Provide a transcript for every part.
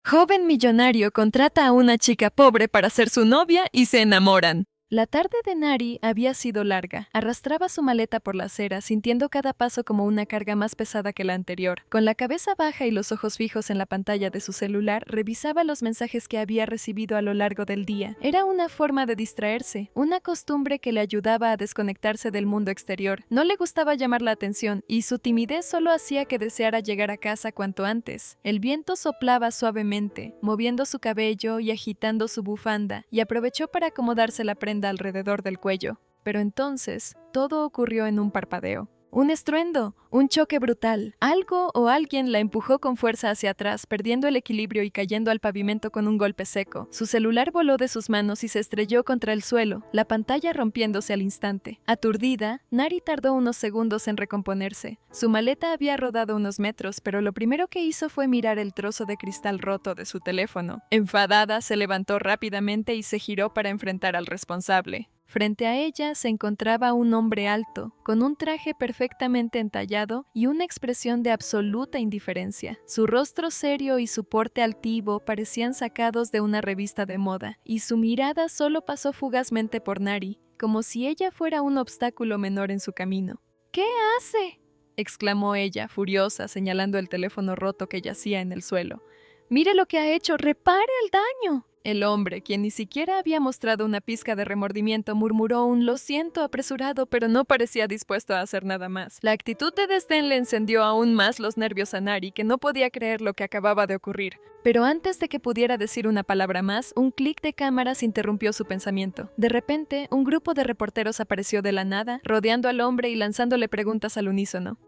Joven millonario contrata a una chica pobre para ser su novia y se enamoran. La tarde de Nari había sido larga. Arrastraba su maleta por la acera, sintiendo cada paso como una carga más pesada que la anterior. Con la cabeza baja y los ojos fijos en la pantalla de su celular, revisaba los mensajes que había recibido a lo largo del día. Era una forma de distraerse, una costumbre que le ayudaba a desconectarse del mundo exterior. No le gustaba llamar la atención, y su timidez solo hacía que deseara llegar a casa cuanto antes. El viento soplaba suavemente, moviendo su cabello y agitando su bufanda, y aprovechó para acomodarse la prenda alrededor del cuello. Pero entonces, todo ocurrió en un parpadeo. Un estruendo, un choque brutal. Algo o alguien la empujó con fuerza hacia atrás, perdiendo el equilibrio y cayendo al pavimento con un golpe seco. Su celular voló de sus manos y se estrelló contra el suelo, la pantalla rompiéndose al instante. Aturdida, Nari tardó unos segundos en recomponerse. Su maleta había rodado unos metros, pero lo primero que hizo fue mirar el trozo de cristal roto de su teléfono. Enfadada, se levantó rápidamente y se giró para enfrentar al responsable. Frente a ella se encontraba un hombre alto, con un traje perfectamente entallado y una expresión de absoluta indiferencia. Su rostro serio y su porte altivo parecían sacados de una revista de moda, y su mirada solo pasó fugazmente por Nari, como si ella fuera un obstáculo menor en su camino. ¿Qué hace?, exclamó ella, furiosa, señalando el teléfono roto que yacía en el suelo. «Mire lo que ha hecho, repare el daño». El hombre, quien ni siquiera había mostrado una pizca de remordimiento, murmuró un «lo siento» apresurado, pero no parecía dispuesto a hacer nada más. La actitud de desdén le encendió aún más los nervios a Nari, que no podía creer lo que acababa de ocurrir. Pero antes de que pudiera decir una palabra más, un clic de cámaras interrumpió su pensamiento. De repente, un grupo de reporteros apareció de la nada, rodeando al hombre y lanzándole preguntas al unísono.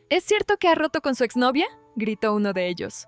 «¿Es cierto que ha roto con su exnovia?», gritó uno de ellos.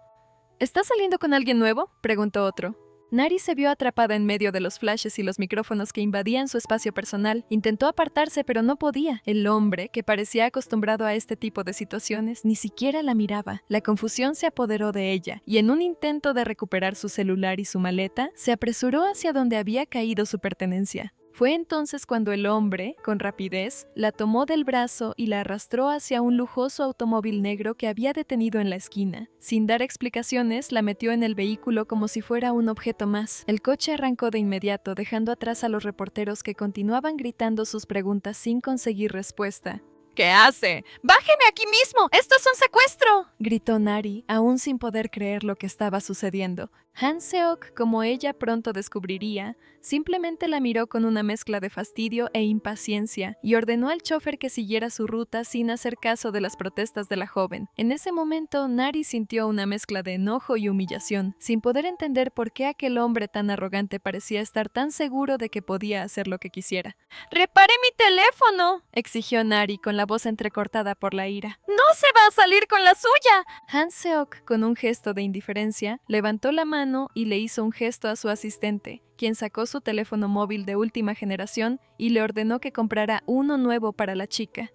«¿Está saliendo con alguien nuevo?», preguntó otro. Nari se vio atrapada en medio de los flashes y los micrófonos que invadían su espacio personal. Intentó apartarse, pero no podía. El hombre, que parecía acostumbrado a este tipo de situaciones, ni siquiera la miraba. La confusión se apoderó de ella, y en un intento de recuperar su celular y su maleta, se apresuró hacia donde había caído su pertenencia. Fue entonces cuando el hombre, con rapidez, la tomó del brazo y la arrastró hacia un lujoso automóvil negro que había detenido en la esquina. Sin dar explicaciones, la metió en el vehículo como si fuera un objeto más. El coche arrancó de inmediato, dejando atrás a los reporteros que continuaban gritando sus preguntas sin conseguir respuesta. «¿Qué hace? ¡Bájeme aquí mismo! ¡Esto es un secuestro!», gritó Nari, aún sin poder creer lo que estaba sucediendo. Han Seok, como ella pronto descubriría, simplemente la miró con una mezcla de fastidio e impaciencia y ordenó al chofer que siguiera su ruta sin hacer caso de las protestas de la joven. En ese momento, Nari sintió una mezcla de enojo y humillación, sin poder entender por qué aquel hombre tan arrogante parecía estar tan seguro de que podía hacer lo que quisiera. «¡Repare mi teléfono!», exigió Nari con la voz entrecortada por la ira. «¡No se va a salir con la suya!». Han Seok, con un gesto de indiferencia, levantó la mano y le hizo un gesto a su asistente, quien sacó su teléfono móvil de última generación y le ordenó que comprara uno nuevo para la chica.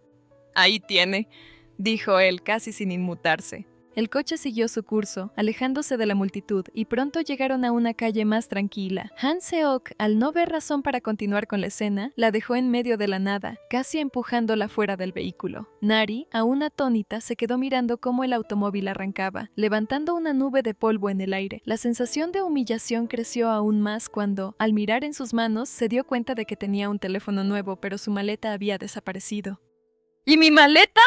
«Ahí tiene», dijo él casi sin inmutarse. El coche siguió su curso, alejándose de la multitud, y pronto llegaron a una calle más tranquila. Han Seok, al no ver razón para continuar con la escena, la dejó en medio de la nada, casi empujándola fuera del vehículo. Nari, aún atónita, se quedó mirando cómo el automóvil arrancaba, levantando una nube de polvo en el aire. La sensación de humillación creció aún más cuando, al mirar en sus manos, se dio cuenta de que tenía un teléfono nuevo, pero su maleta había desaparecido. «¿Y mi maleta?»,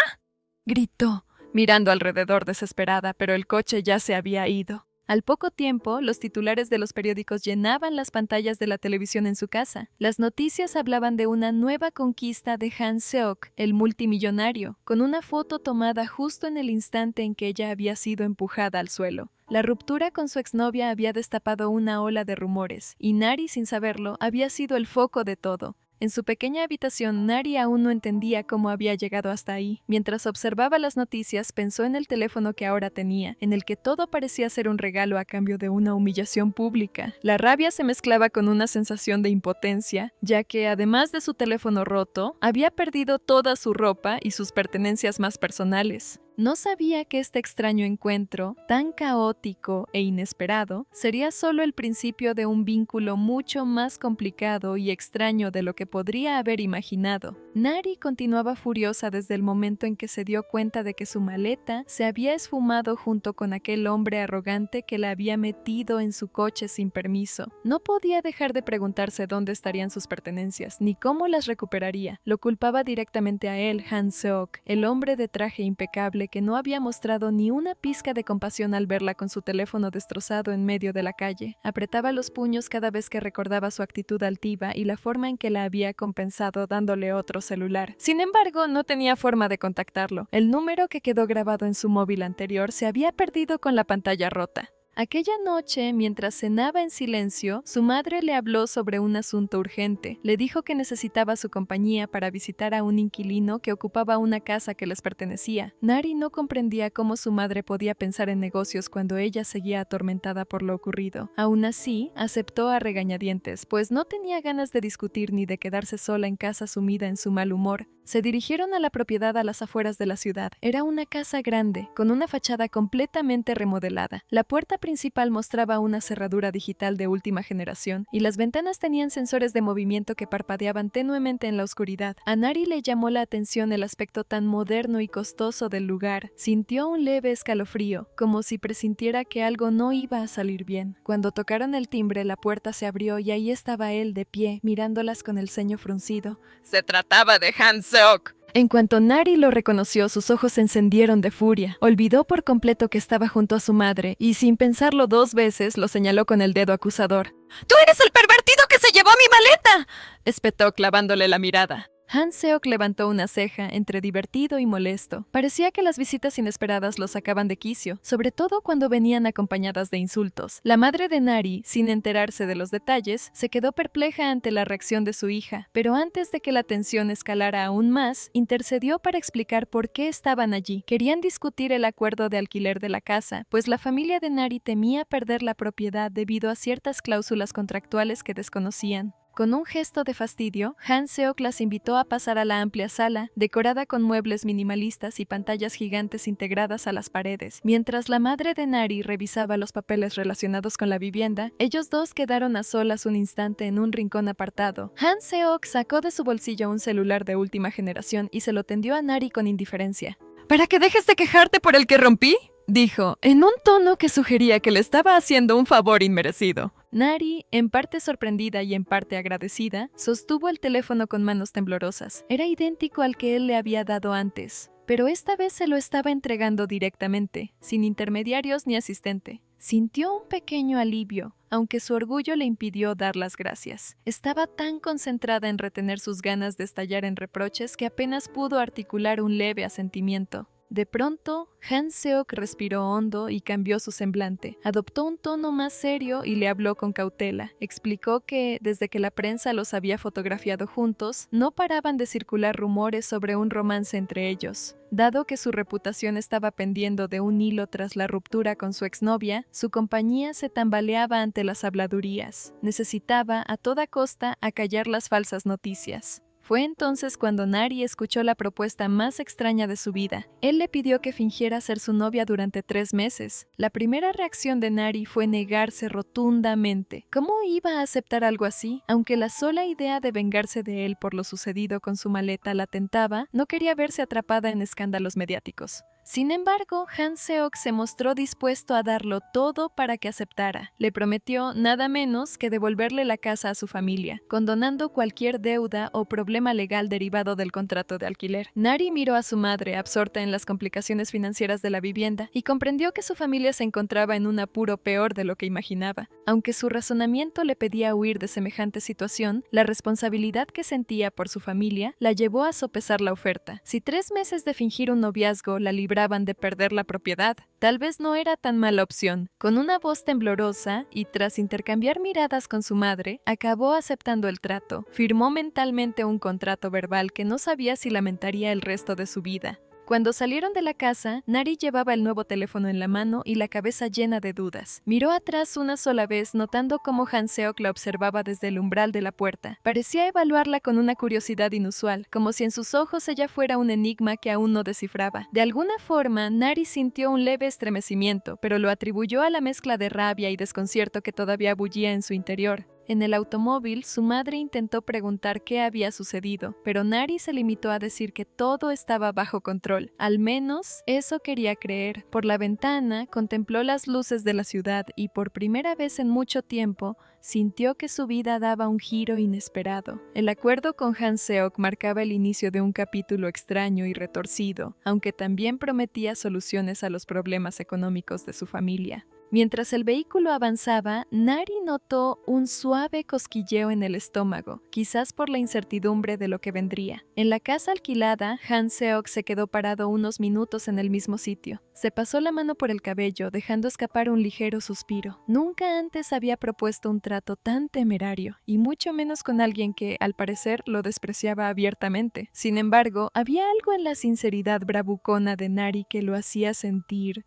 gritó, mirando alrededor desesperada, pero el coche ya se había ido. Al poco tiempo, los titulares de los periódicos llenaban las pantallas de la televisión en su casa. Las noticias hablaban de una nueva conquista de Han Seok, el multimillonario, con una foto tomada justo en el instante en que ella había sido empujada al suelo. La ruptura con su exnovia había destapado una ola de rumores, y Nari, sin saberlo, había sido el foco de todo. En su pequeña habitación, Nari aún no entendía cómo había llegado hasta ahí. Mientras observaba las noticias, pensó en el teléfono que ahora tenía, en el que todo parecía ser un regalo a cambio de una humillación pública. La rabia se mezclaba con una sensación de impotencia, ya que, además de su teléfono roto, había perdido toda su ropa y sus pertenencias más personales. No sabía que este extraño encuentro, tan caótico e inesperado, sería solo el principio de un vínculo mucho más complicado y extraño de lo que podría haber imaginado. Nari continuaba furiosa desde el momento en que se dio cuenta de que su maleta se había esfumado junto con aquel hombre arrogante que la había metido en su coche sin permiso. No podía dejar de preguntarse dónde estarían sus pertenencias, ni cómo las recuperaría. Lo culpaba directamente a él, Han Seok, el hombre de traje impecable que no había mostrado ni una pizca de compasión al verla con su teléfono destrozado en medio de la calle. Apretaba los puños cada vez que recordaba su actitud altiva y la forma en que la había compensado dándole otro celular. Sin embargo, no tenía forma de contactarlo. El número que quedó grabado en su móvil anterior se había perdido con la pantalla rota. Aquella noche, mientras cenaba en silencio, su madre le habló sobre un asunto urgente. Le dijo que necesitaba su compañía para visitar a un inquilino que ocupaba una casa que les pertenecía. Nari no comprendía cómo su madre podía pensar en negocios cuando ella seguía atormentada por lo ocurrido. Aún así, aceptó a regañadientes, pues no tenía ganas de discutir ni de quedarse sola en casa sumida en su mal humor. Se dirigieron a la propiedad a las afueras de la ciudad. Era una casa grande, con una fachada completamente remodelada. La puerta principal mostraba una cerradura digital de última generación, y las ventanas tenían sensores de movimiento que parpadeaban tenuemente en la oscuridad. A Nari le llamó la atención el aspecto tan moderno y costoso del lugar. Sintió un leve escalofrío, como si presintiera que algo no iba a salir bien. Cuando tocaron el timbre, la puerta se abrió y ahí estaba él de pie, mirándolas con el ceño fruncido. Se trataba de Han Seok. En cuanto Nari lo reconoció, sus ojos se encendieron de furia. Olvidó por completo que estaba junto a su madre y, sin pensarlo 2 veces, lo señaló con el dedo acusador. ¡Tú eres el pervertido que se llevó mi maleta!, espetó clavándole la mirada. Han Seok levantó una ceja, entre divertido y molesto. Parecía que las visitas inesperadas lo sacaban de quicio, sobre todo cuando venían acompañadas de insultos. La madre de Nari, sin enterarse de los detalles, se quedó perpleja ante la reacción de su hija, pero antes de que la tensión escalara aún más, intercedió para explicar por qué estaban allí. Querían discutir el acuerdo de alquiler de la casa, pues la familia de Nari temía perder la propiedad debido a ciertas cláusulas contractuales que desconocían. Con un gesto de fastidio, Han Seok las invitó a pasar a la amplia sala, decorada con muebles minimalistas y pantallas gigantes integradas a las paredes. Mientras la madre de Nari revisaba los papeles relacionados con la vivienda, ellos dos quedaron a solas un instante en un rincón apartado. Han Seok sacó de su bolsillo un celular de última generación y se lo tendió a Nari con indiferencia. ¿Para que dejes de quejarte por el que rompí?, dijo, en un tono que sugería que le estaba haciendo un favor inmerecido. Nari, en parte sorprendida y en parte agradecida, sostuvo el teléfono con manos temblorosas. Era idéntico al que él le había dado antes, pero esta vez se lo estaba entregando directamente, sin intermediarios ni asistente. Sintió un pequeño alivio, aunque su orgullo le impidió dar las gracias. Estaba tan concentrada en retener sus ganas de estallar en reproches que apenas pudo articular un leve asentimiento. De pronto, Han Seok respiró hondo y cambió su semblante. Adoptó un tono más serio y le habló con cautela. Explicó que, desde que la prensa los había fotografiado juntos, no paraban de circular rumores sobre un romance entre ellos. Dado que su reputación estaba pendiendo de un hilo tras la ruptura con su exnovia, su compañía se tambaleaba ante las habladurías. Necesitaba, a toda costa, acallar las falsas noticias. Fue entonces cuando Nari escuchó la propuesta más extraña de su vida. Él le pidió que fingiera ser su novia durante 3 meses. La primera reacción de Nari fue negarse rotundamente. ¿Cómo iba a aceptar algo así? Aunque la sola idea de vengarse de él por lo sucedido con su maleta la tentaba, no quería verse atrapada en escándalos mediáticos. Sin embargo, Han Seok se mostró dispuesto a darlo todo para que aceptara. Le prometió nada menos que devolverle la casa a su familia, condonando cualquier deuda o problema legal derivado del contrato de alquiler. Nari miró a su madre, absorta en las complicaciones financieras de la vivienda, y comprendió que su familia se encontraba en un apuro peor de lo que imaginaba. Aunque su razonamiento le pedía huir de semejante situación, la responsabilidad que sentía por su familia la llevó a sopesar la oferta. Si 3 meses de fingir un noviazgo la libraban de perder la propiedad, tal vez no era tan mala opción. Con una voz temblorosa y tras intercambiar miradas con su madre, acabó aceptando el trato. Firmó mentalmente un contrato verbal que no sabía si lamentaría el resto de su vida. Cuando salieron de la casa, Nari llevaba el nuevo teléfono en la mano y la cabeza llena de dudas. Miró atrás una sola vez, notando cómo Han Seok la observaba desde el umbral de la puerta. Parecía evaluarla con una curiosidad inusual, como si en sus ojos ella fuera un enigma que aún no descifraba. De alguna forma, Nari sintió un leve estremecimiento, pero lo atribuyó a la mezcla de rabia y desconcierto que todavía bullía en su interior. En el automóvil, su madre intentó preguntar qué había sucedido, pero Nari se limitó a decir que todo estaba bajo control. Al menos, eso quería creer. Por la ventana, contempló las luces de la ciudad y por primera vez en mucho tiempo, sintió que su vida daba un giro inesperado. El acuerdo con Han Seok marcaba el inicio de un capítulo extraño y retorcido, aunque también prometía soluciones a los problemas económicos de su familia. Mientras el vehículo avanzaba, Nari notó un suave cosquilleo en el estómago, quizás por la incertidumbre de lo que vendría. En la casa alquilada, Han Seok se quedó parado unos minutos en el mismo sitio. Se pasó la mano por el cabello, dejando escapar un ligero suspiro. Nunca antes había propuesto un trato tan temerario, y mucho menos con alguien que, al parecer, lo despreciaba abiertamente. Sin embargo, había algo en la sinceridad bravucona de Nari que lo hacía sentir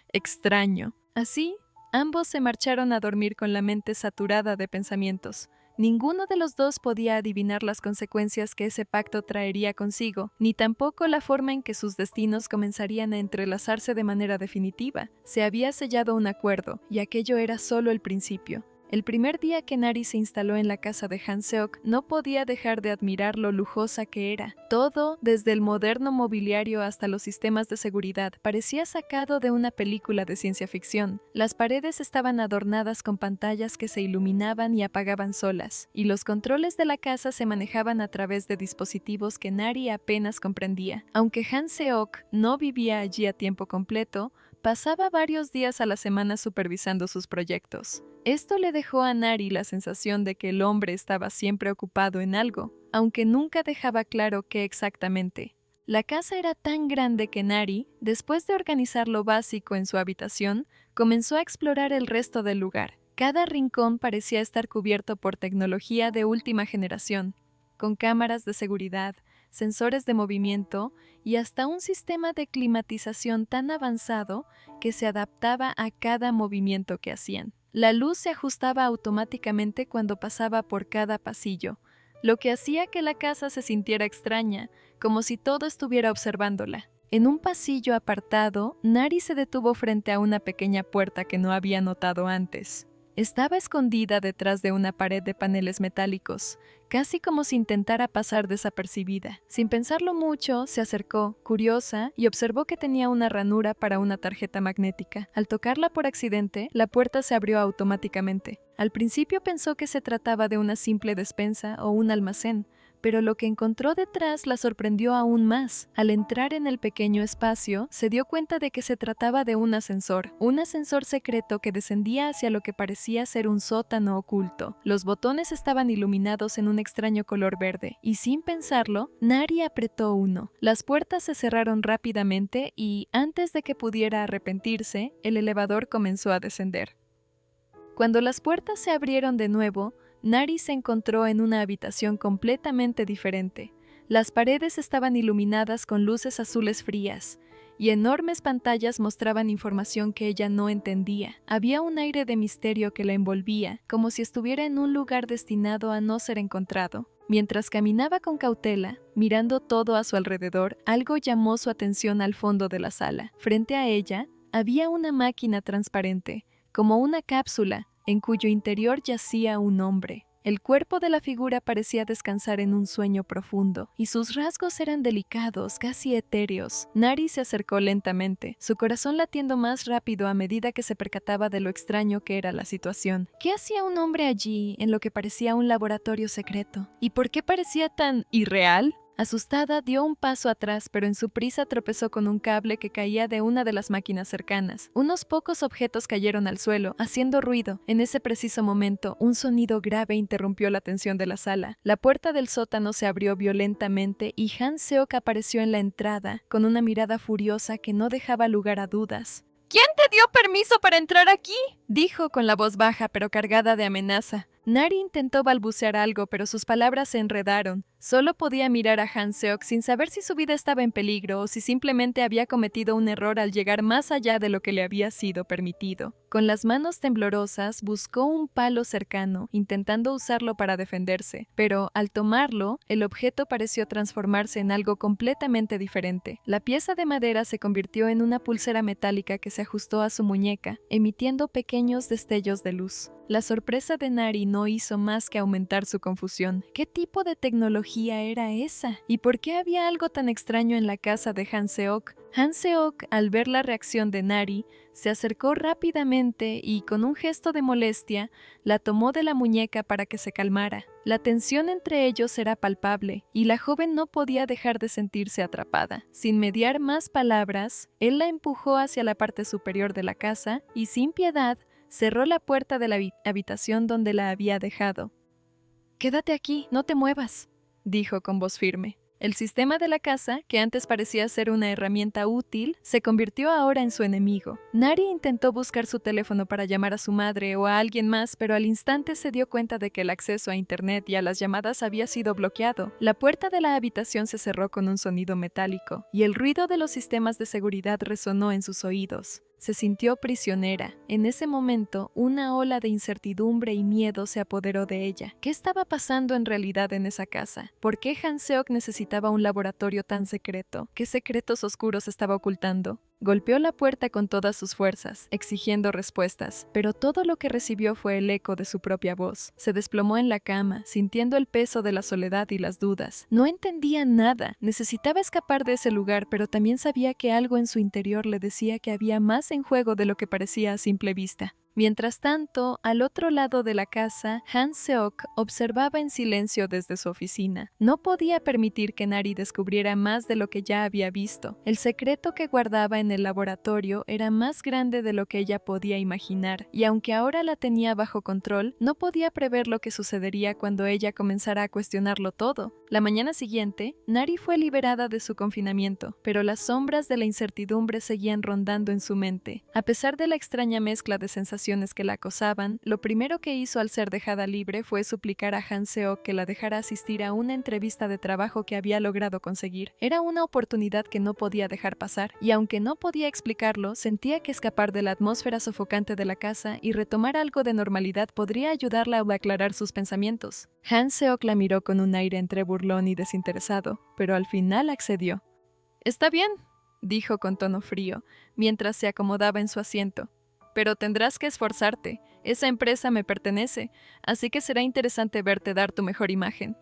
extraño. Así, ambos se marcharon a dormir con la mente saturada de pensamientos. Ninguno de los dos podía adivinar las consecuencias que ese pacto traería consigo, ni tampoco la forma en que sus destinos comenzarían a entrelazarse de manera definitiva. Se había sellado un acuerdo, y aquello era solo el principio. El primer día que Nari se instaló en la casa de Han Seok, no podía dejar de admirar lo lujosa que era. Todo, desde el moderno mobiliario hasta los sistemas de seguridad, parecía sacado de una película de ciencia ficción. Las paredes estaban adornadas con pantallas que se iluminaban y apagaban solas, y los controles de la casa se manejaban a través de dispositivos que Nari apenas comprendía. Aunque Han Seok no vivía allí a tiempo completo, pasaba varios días a la semana supervisando sus proyectos. Esto le dejó a Nari la sensación de que el hombre estaba siempre ocupado en algo, aunque nunca dejaba claro qué exactamente. La casa era tan grande que Nari, después de organizar lo básico en su habitación, comenzó a explorar el resto del lugar. Cada rincón parecía estar cubierto por tecnología de última generación, con cámaras de seguridad, sensores de movimiento y hasta un sistema de climatización tan avanzado que se adaptaba a cada movimiento que hacían. La luz se ajustaba automáticamente cuando pasaba por cada pasillo, lo que hacía que la casa se sintiera extraña, como si todo estuviera observándola. En un pasillo apartado, Nari se detuvo frente a una pequeña puerta que no había notado antes. Estaba escondida detrás de una pared de paneles metálicos, casi como si intentara pasar desapercibida. Sin pensarlo mucho, se acercó, curiosa, y observó que tenía una ranura para una tarjeta magnética. Al tocarla por accidente, la puerta se abrió automáticamente. Al principio pensó que se trataba de una simple despensa o un almacén, pero lo que encontró detrás la sorprendió aún más. Al entrar en el pequeño espacio, se dio cuenta de que se trataba de un ascensor secreto que descendía hacia lo que parecía ser un sótano oculto. Los botones estaban iluminados en un extraño color verde, y sin pensarlo, Nari apretó uno. Las puertas se cerraron rápidamente y, antes de que pudiera arrepentirse, el elevador comenzó a descender. Cuando las puertas se abrieron de nuevo, Nari se encontró en una habitación completamente diferente. Las paredes estaban iluminadas con luces azules frías, y enormes pantallas mostraban información que ella no entendía. Había un aire de misterio que la envolvía, como si estuviera en un lugar destinado a no ser encontrado. Mientras caminaba con cautela, mirando todo a su alrededor, algo llamó su atención al fondo de la sala. Frente a ella, había una máquina transparente, como una cápsula, en cuyo interior yacía un hombre. El cuerpo de la figura parecía descansar en un sueño profundo, y sus rasgos eran delicados, casi etéreos. Nari se acercó lentamente, su corazón latiendo más rápido a medida que se percataba de lo extraño que era la situación. ¿Qué hacía un hombre allí, en lo que parecía un laboratorio secreto? ¿Y por qué parecía tan irreal? Asustada, dio un paso atrás, pero en su prisa tropezó con un cable que caía de una de las máquinas cercanas. Unos pocos objetos cayeron al suelo, haciendo ruido. En ese preciso momento, un sonido grave interrumpió la tensión de la sala. La puerta del sótano se abrió violentamente y Han Seok apareció en la entrada, con una mirada furiosa que no dejaba lugar a dudas. ¿Quién te dio permiso para entrar aquí? dijo con la voz baja pero cargada de amenaza. Nari intentó balbucear algo, pero sus palabras se enredaron. Solo podía mirar a Han Seok sin saber si su vida estaba en peligro o si simplemente había cometido un error al llegar más allá de lo que le había sido permitido. Con las manos temblorosas, buscó un palo cercano, intentando usarlo para defenderse, pero al tomarlo, el objeto pareció transformarse en algo completamente diferente. La pieza de madera se convirtió en una pulsera metálica que se ajustó a su muñeca, emitiendo pequeños destellos de luz. La sorpresa de Nari no hizo más que aumentar su confusión. ¿Qué tipo de tecnología era esa? ¿Y por qué había algo tan extraño en la casa de Han Seok? Han Seok, al ver la reacción de Nari, se acercó rápidamente y, con un gesto de molestia, la tomó de la muñeca para que se calmara. La tensión entre ellos era palpable, y la joven no podía dejar de sentirse atrapada. Sin mediar más palabras, él la empujó hacia la parte superior de la casa y, sin piedad, cerró la puerta de la habitación donde la había dejado. «Quédate aquí, no te muevas», dijo con voz firme. El sistema de la casa, que antes parecía ser una herramienta útil, se convirtió ahora en su enemigo. Nari intentó buscar su teléfono para llamar a su madre o a alguien más, pero al instante se dio cuenta de que el acceso a internet y a las llamadas había sido bloqueado. La puerta de la habitación se cerró con un sonido metálico, y el ruido de los sistemas de seguridad resonó en sus oídos. Se sintió prisionera. En ese momento, una ola de incertidumbre y miedo se apoderó de ella. ¿Qué estaba pasando en realidad en esa casa? ¿Por qué Han Seok necesitaba un laboratorio tan secreto? ¿Qué secretos oscuros estaba ocultando? Golpeó la puerta con todas sus fuerzas, exigiendo respuestas, pero todo lo que recibió fue el eco de su propia voz. Se desplomó en la cama, sintiendo el peso de la soledad y las dudas. No entendía nada. Necesitaba escapar de ese lugar, pero también sabía que algo en su interior le decía que había más en juego de lo que parecía a simple vista. Mientras tanto, al otro lado de la casa, Han Seok observaba en silencio desde su oficina. No podía permitir que Nari descubriera más de lo que ya había visto. El secreto que guardaba en el laboratorio era más grande de lo que ella podía imaginar, y aunque ahora la tenía bajo control, no podía prever lo que sucedería cuando ella comenzara a cuestionarlo todo. La mañana siguiente, Nari fue liberada de su confinamiento, pero las sombras de la incertidumbre seguían rondando en su mente. A pesar de la extraña mezcla de sensaciones que la acosaban, lo primero que hizo al ser dejada libre fue suplicar a Han Seok que la dejara asistir a una entrevista de trabajo que había logrado conseguir. Era una oportunidad que no podía dejar pasar, y aunque no podía explicarlo, sentía que escapar de la atmósfera sofocante de la casa y retomar algo de normalidad podría ayudarla a aclarar sus pensamientos. Han Seok la miró con un aire entre burlón y desinteresado, pero al final accedió. «Está bien», dijo con tono frío, mientras se acomodaba en su asiento. «Pero tendrás que esforzarte. Esa empresa me pertenece, así que será interesante verte dar tu mejor imagen».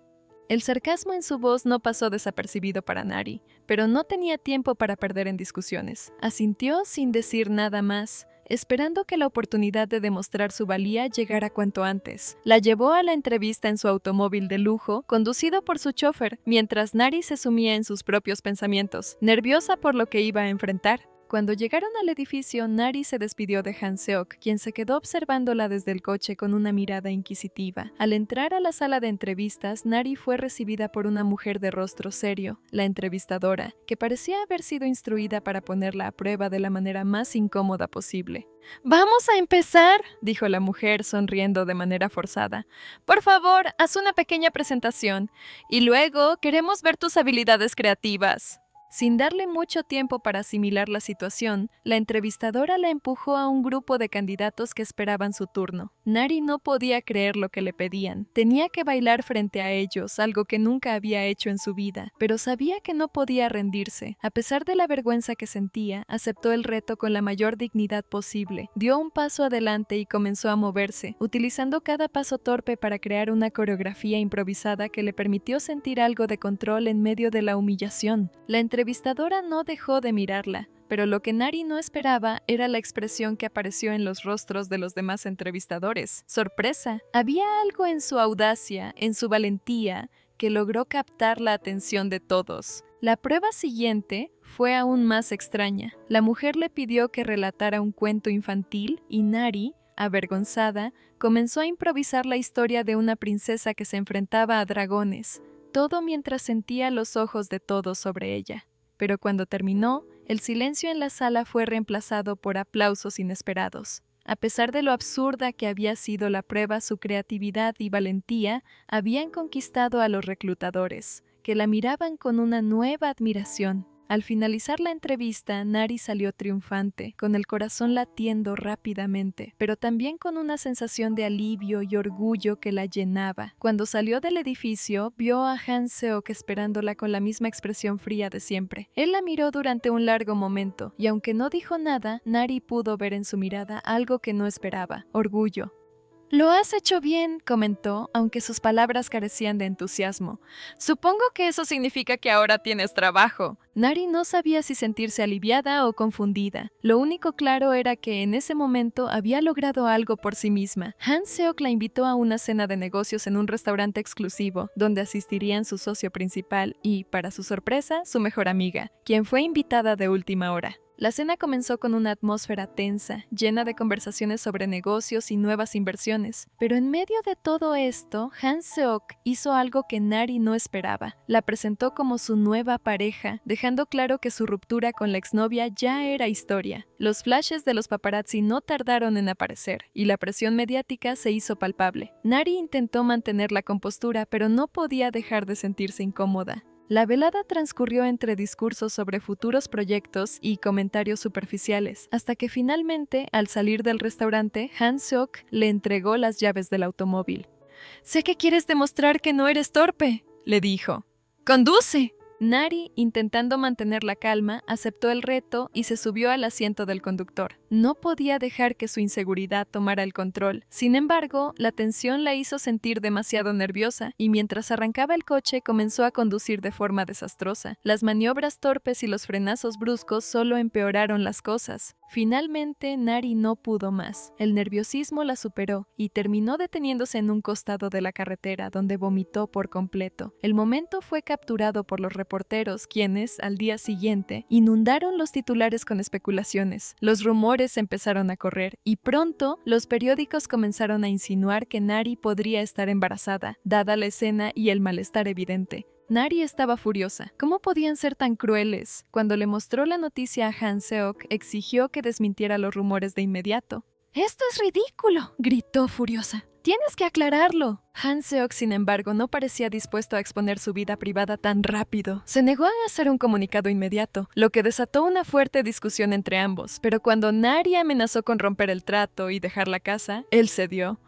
El sarcasmo en su voz no pasó desapercibido para Nari, pero no tenía tiempo para perder en discusiones. Asintió sin decir nada más, esperando que la oportunidad de demostrar su valía llegara cuanto antes. La llevó a la entrevista en su automóvil de lujo, conducido por su chofer, mientras Nari se sumía en sus propios pensamientos, nerviosa por lo que iba a enfrentar. Cuando llegaron al edificio, Nari se despidió de Han Seok, quien se quedó observándola desde el coche con una mirada inquisitiva. Al entrar a la sala de entrevistas, Nari fue recibida por una mujer de rostro serio, la entrevistadora, que parecía haber sido instruida para ponerla a prueba de la manera más incómoda posible. «Vamos a empezar», dijo la mujer, sonriendo de manera forzada. «Por favor, haz una pequeña presentación, y luego queremos ver tus habilidades creativas». Sin darle mucho tiempo para asimilar la situación, la entrevistadora la empujó a un grupo de candidatos que esperaban su turno. Nari no podía creer lo que le pedían. Tenía que bailar frente a ellos, algo que nunca había hecho en su vida, pero sabía que no podía rendirse. A pesar de la vergüenza que sentía, aceptó el reto con la mayor dignidad posible. Dio un paso adelante y comenzó a moverse, utilizando cada paso torpe para crear una coreografía improvisada que le permitió sentir algo de control en medio de la humillación. La entrevistadora no dejó de mirarla, pero lo que Nari no esperaba era la expresión que apareció en los rostros de los demás entrevistadores. ¡Sorpresa! Había algo en su audacia, en su valentía, que logró captar la atención de todos. La prueba siguiente fue aún más extraña. La mujer le pidió que relatara un cuento infantil y Nari, avergonzada, comenzó a improvisar la historia de una princesa que se enfrentaba a dragones, todo mientras sentía los ojos de todos sobre ella. Pero cuando terminó, el silencio en la sala fue reemplazado por aplausos inesperados. A pesar de lo absurda que había sido la prueba, su creatividad y valentía habían conquistado a los reclutadores, que la miraban con una nueva admiración. Al finalizar la entrevista, Nari salió triunfante, con el corazón latiendo rápidamente, pero también con una sensación de alivio y orgullo que la llenaba. Cuando salió del edificio, vio a Han Seok esperándola con la misma expresión fría de siempre. Él la miró durante un largo momento, y aunque no dijo nada, Nari pudo ver en su mirada algo que no esperaba: orgullo. «Lo has hecho bien», comentó, aunque sus palabras carecían de entusiasmo. Supongo que eso significa que ahora tienes trabajo. Nari no sabía si sentirse aliviada o confundida. Lo único claro era que en ese momento había logrado algo por sí misma. Han Seok la invitó a una cena de negocios en un restaurante exclusivo, donde asistirían su socio principal y, para su sorpresa, su mejor amiga, quien fue invitada de última hora. La cena comenzó con una atmósfera tensa, llena de conversaciones sobre negocios y nuevas inversiones. Pero en medio de todo esto, Han Seok hizo algo que Nari no esperaba. La presentó como su nueva pareja, dejando claro que su ruptura con la exnovia ya era historia. Los flashes de los paparazzi no tardaron en aparecer, y la presión mediática se hizo palpable. Nari intentó mantener la compostura, pero no podía dejar de sentirse incómoda. La velada transcurrió entre discursos sobre futuros proyectos y comentarios superficiales, hasta que finalmente, al salir del restaurante, Han Seok le entregó las llaves del automóvil. «Sé que quieres demostrar que no eres torpe», le dijo. «Conduce». Nari, intentando mantener la calma, aceptó el reto y se subió al asiento del conductor. No podía dejar que su inseguridad tomara el control. Sin embargo, la tensión la hizo sentir demasiado nerviosa, y mientras arrancaba el coche comenzó a conducir de forma desastrosa. Las maniobras torpes y los frenazos bruscos solo empeoraron las cosas. Finalmente, Nari no pudo más. El nerviosismo la superó y terminó deteniéndose en un costado de la carretera, donde vomitó por completo. El momento fue capturado por los reporteros, quienes, al día siguiente, inundaron los titulares con especulaciones. Los rumores empezaron a correr, y pronto los periódicos comenzaron a insinuar que Nari podría estar embarazada, dada la escena y el malestar evidente. Nari estaba furiosa. ¿Cómo podían ser tan crueles? Cuando le mostró la noticia a Han Seok, exigió que desmintiera los rumores de inmediato. «¡Esto es ridículo!», gritó furiosa. «Tienes que aclararlo». Han Seok, sin embargo, no parecía dispuesto a exponer su vida privada tan rápido. Se negó a hacer un comunicado inmediato, lo que desató una fuerte discusión entre ambos, pero cuando Nari amenazó con romper el trato y dejar la casa, él cedió.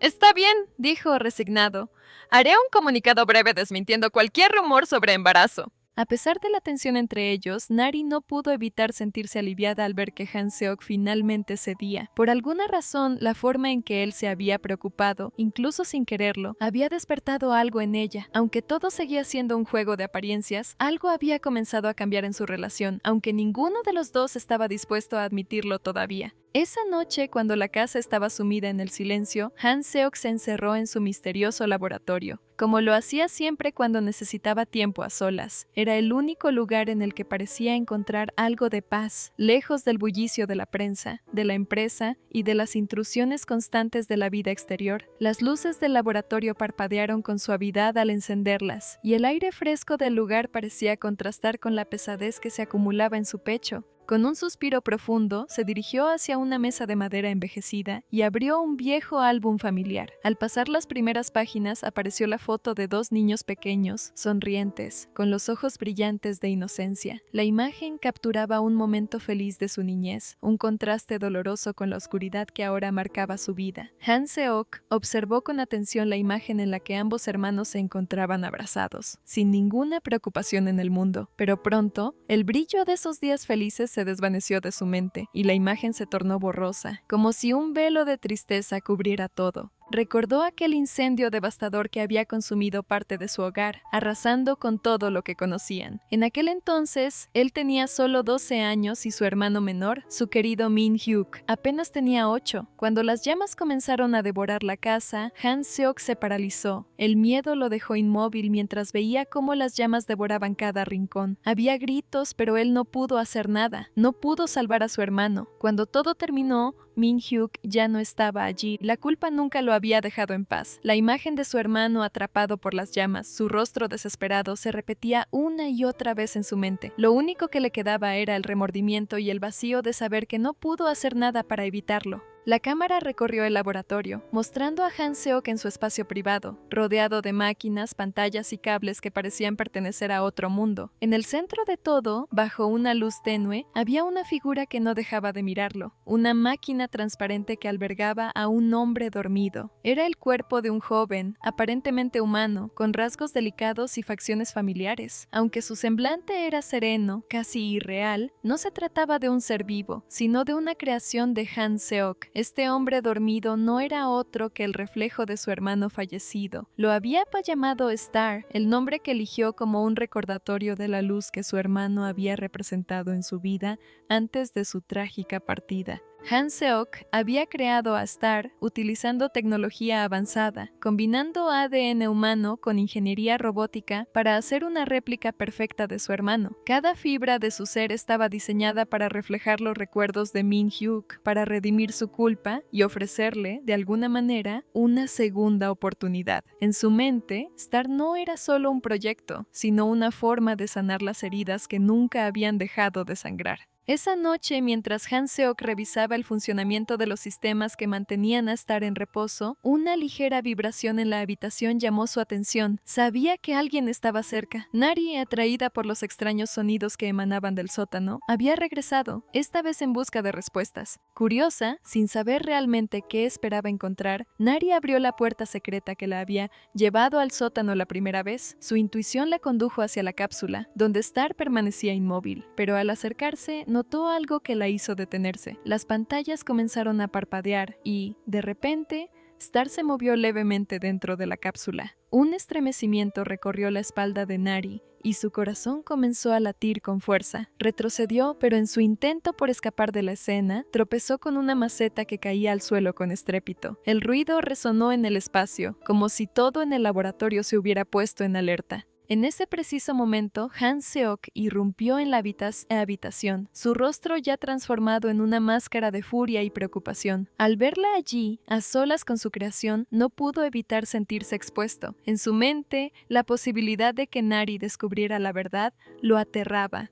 «Está bien», dijo resignado. «Haré un comunicado breve desmintiendo cualquier rumor sobre embarazo». A pesar de la tensión entre ellos, Nari no pudo evitar sentirse aliviada al ver que Han Seok finalmente cedía. Por alguna razón, la forma en que él se había preocupado, incluso sin quererlo, había despertado algo en ella. Aunque todo seguía siendo un juego de apariencias, algo había comenzado a cambiar en su relación, aunque ninguno de los dos estaba dispuesto a admitirlo todavía. Esa noche, cuando la casa estaba sumida en el silencio, Han Seok se encerró en su misterioso laboratorio. Como lo hacía siempre cuando necesitaba tiempo a solas, era el único lugar en el que parecía encontrar algo de paz, lejos del bullicio de la prensa, de la empresa y de las intrusiones constantes de la vida exterior. Las luces del laboratorio parpadearon con suavidad al encenderlas, y el aire fresco del lugar parecía contrastar con la pesadez que se acumulaba en su pecho. Con un suspiro profundo, se dirigió hacia una mesa de madera envejecida y abrió un viejo álbum familiar. Al pasar las primeras páginas, apareció la foto de dos niños pequeños, sonrientes, con los ojos brillantes de inocencia. La imagen capturaba un momento feliz de su niñez, un contraste doloroso con la oscuridad que ahora marcaba su vida. Han Seok observó con atención la imagen en la que ambos hermanos se encontraban abrazados, sin ninguna preocupación en el mundo. Pero pronto, el brillo de esos días felices se desvaneció de su mente y la imagen se tornó borrosa, como si un velo de tristeza cubriera todo. Recordó aquel incendio devastador que había consumido parte de su hogar, arrasando con todo lo que conocían. En aquel entonces, él tenía solo 12 años y su hermano menor, su querido Min Hyuk, apenas tenía 8. Cuando las llamas comenzaron a devorar la casa, Han Seok se paralizó. El miedo lo dejó inmóvil mientras veía cómo las llamas devoraban cada rincón. Había gritos, pero él no pudo hacer nada. No pudo salvar a su hermano. Cuando todo terminó, Min Hyuk ya no estaba allí. La culpa nunca lo había dejado en paz. La imagen de su hermano atrapado por las llamas, su rostro desesperado, se repetía una y otra vez en su mente. Lo único que le quedaba era el remordimiento y el vacío de saber que no pudo hacer nada para evitarlo. La cámara recorrió el laboratorio, mostrando a Han Seok en su espacio privado, rodeado de máquinas, pantallas y cables que parecían pertenecer a otro mundo. En el centro de todo, bajo una luz tenue, había una figura que no dejaba de mirarlo, una máquina transparente que albergaba a un hombre dormido. Era el cuerpo de un joven, aparentemente humano, con rasgos delicados y facciones familiares. Aunque su semblante era sereno, casi irreal, no se trataba de un ser vivo, sino de una creación de Han Seok. Este hombre dormido no era otro que el reflejo de su hermano fallecido. Lo había llamado Star, el nombre que eligió como un recordatorio de la luz que su hermano había representado en su vida antes de su trágica partida. Han Seok había creado a Star utilizando tecnología avanzada, combinando ADN humano con ingeniería robótica para hacer una réplica perfecta de su hermano. Cada fibra de su ser estaba diseñada para reflejar los recuerdos de Min Hyuk, para redimir su culpa y ofrecerle, de alguna manera, una segunda oportunidad. En su mente, Star no era solo un proyecto, sino una forma de sanar las heridas que nunca habían dejado de sangrar. Esa noche, mientras Han Seok revisaba el funcionamiento de los sistemas que mantenían a Star en reposo, una ligera vibración en la habitación llamó su atención. Sabía que alguien estaba cerca. Nari, atraída por los extraños sonidos que emanaban del sótano, había regresado, esta vez en busca de respuestas. Curiosa, sin saber realmente qué esperaba encontrar, Nari abrió la puerta secreta que la había llevado al sótano la primera vez. Su intuición la condujo hacia la cápsula, donde Star permanecía inmóvil, pero al acercarse, notó algo que la hizo detenerse. Las pantallas comenzaron a parpadear y, de repente, Star se movió levemente dentro de la cápsula. Un estremecimiento recorrió la espalda de Nari y su corazón comenzó a latir con fuerza. Retrocedió, pero en su intento por escapar de la escena, tropezó con una maceta que caía al suelo con estrépito. El ruido resonó en el espacio, como si todo en el laboratorio se hubiera puesto en alerta. En ese preciso momento, Han Seok irrumpió en la habitación, su rostro ya transformado en una máscara de furia y preocupación. Al verla allí, a solas con su creación, no pudo evitar sentirse expuesto. En su mente, la posibilidad de que Nari descubriera la verdad lo aterraba.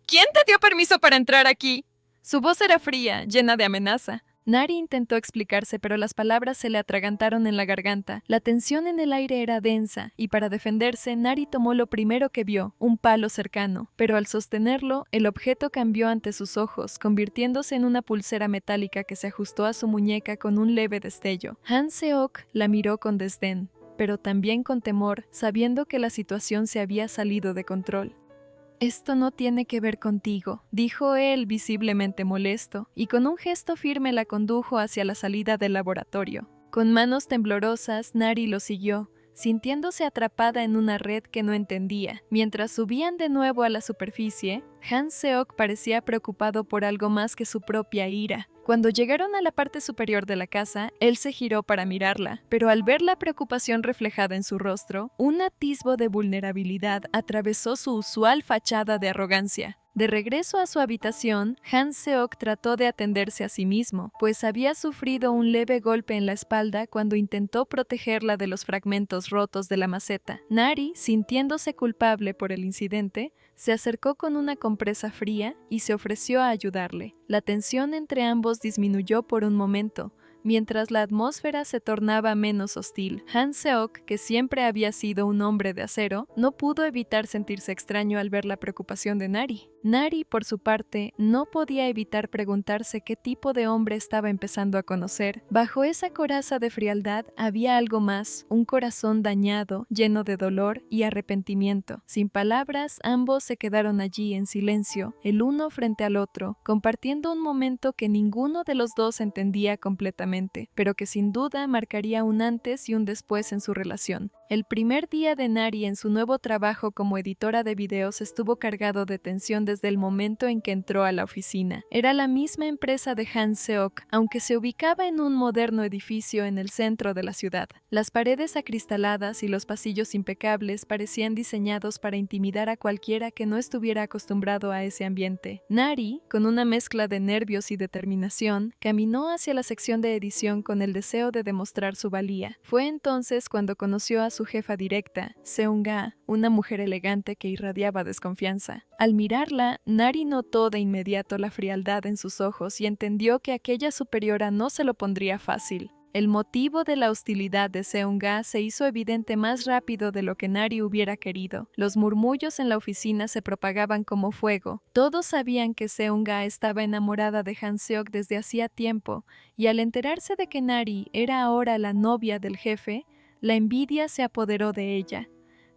¿Quién te dio permiso para entrar aquí? Su voz era fría, llena de amenaza. Nari intentó explicarse, pero las palabras se le atragantaron en la garganta. La tensión en el aire era densa, y para defenderse, Nari tomó lo primero que vio, un palo cercano. Pero al sostenerlo, el objeto cambió ante sus ojos, convirtiéndose en una pulsera metálica que se ajustó a su muñeca con un leve destello. Han Seok la miró con desdén, pero también con temor, sabiendo que la situación se había salido de control. «Esto no tiene que ver contigo», dijo él visiblemente molesto, y con un gesto firme la condujo hacia la salida del laboratorio. Con manos temblorosas, Nari lo siguió, sintiéndose atrapada en una red que no entendía. Mientras subían de nuevo a la superficie, Han Seok parecía preocupado por algo más que su propia ira. Cuando llegaron a la parte superior de la casa, él se giró para mirarla, pero al ver la preocupación reflejada en su rostro, un atisbo de vulnerabilidad atravesó su usual fachada de arrogancia. De regreso a su habitación, Han Seok trató de atenderse a sí mismo, pues había sufrido un leve golpe en la espalda cuando intentó protegerla de los fragmentos rotos de la maceta. Nari, sintiéndose culpable por el incidente, se acercó con una compresa fría y se ofreció a ayudarle. La tensión entre ambos disminuyó por un momento, mientras la atmósfera se tornaba menos hostil. Han Seok, que siempre había sido un hombre de acero, no pudo evitar sentirse extraño al ver la preocupación de Nari. Nari, por su parte, no podía evitar preguntarse qué tipo de hombre estaba empezando a conocer. Bajo esa coraza de frialdad había algo más, un corazón dañado, lleno de dolor y arrepentimiento. Sin palabras, ambos se quedaron allí en silencio, el uno frente al otro, compartiendo un momento que ninguno de los dos entendía completamente, pero que sin duda marcaría un antes y un después en su relación. El primer día de Nari en su nuevo trabajo como editora de videos estuvo cargado de tensión desde el momento en que entró a la oficina. Era la misma empresa de Han Seok, aunque se ubicaba en un moderno edificio en el centro de la ciudad. Las paredes acristaladas y los pasillos impecables parecían diseñados para intimidar a cualquiera que no estuviera acostumbrado a ese ambiente. Nari, con una mezcla de nervios y determinación, caminó hacia la sección de edición con el deseo de demostrar su valía. Fue entonces cuando conoció a su jefa directa, Seung-ga, una mujer elegante que irradiaba desconfianza. Al mirarla, Nari notó de inmediato la frialdad en sus ojos y entendió que aquella superiora no se lo pondría fácil. El motivo de la hostilidad de Seung-ga se hizo evidente más rápido de lo que Nari hubiera querido. Los murmullos en la oficina se propagaban como fuego. Todos sabían que Seung-ga estaba enamorada de Han Seok desde hacía tiempo, y al enterarse de que Nari era ahora la novia del jefe, la envidia se apoderó de ella.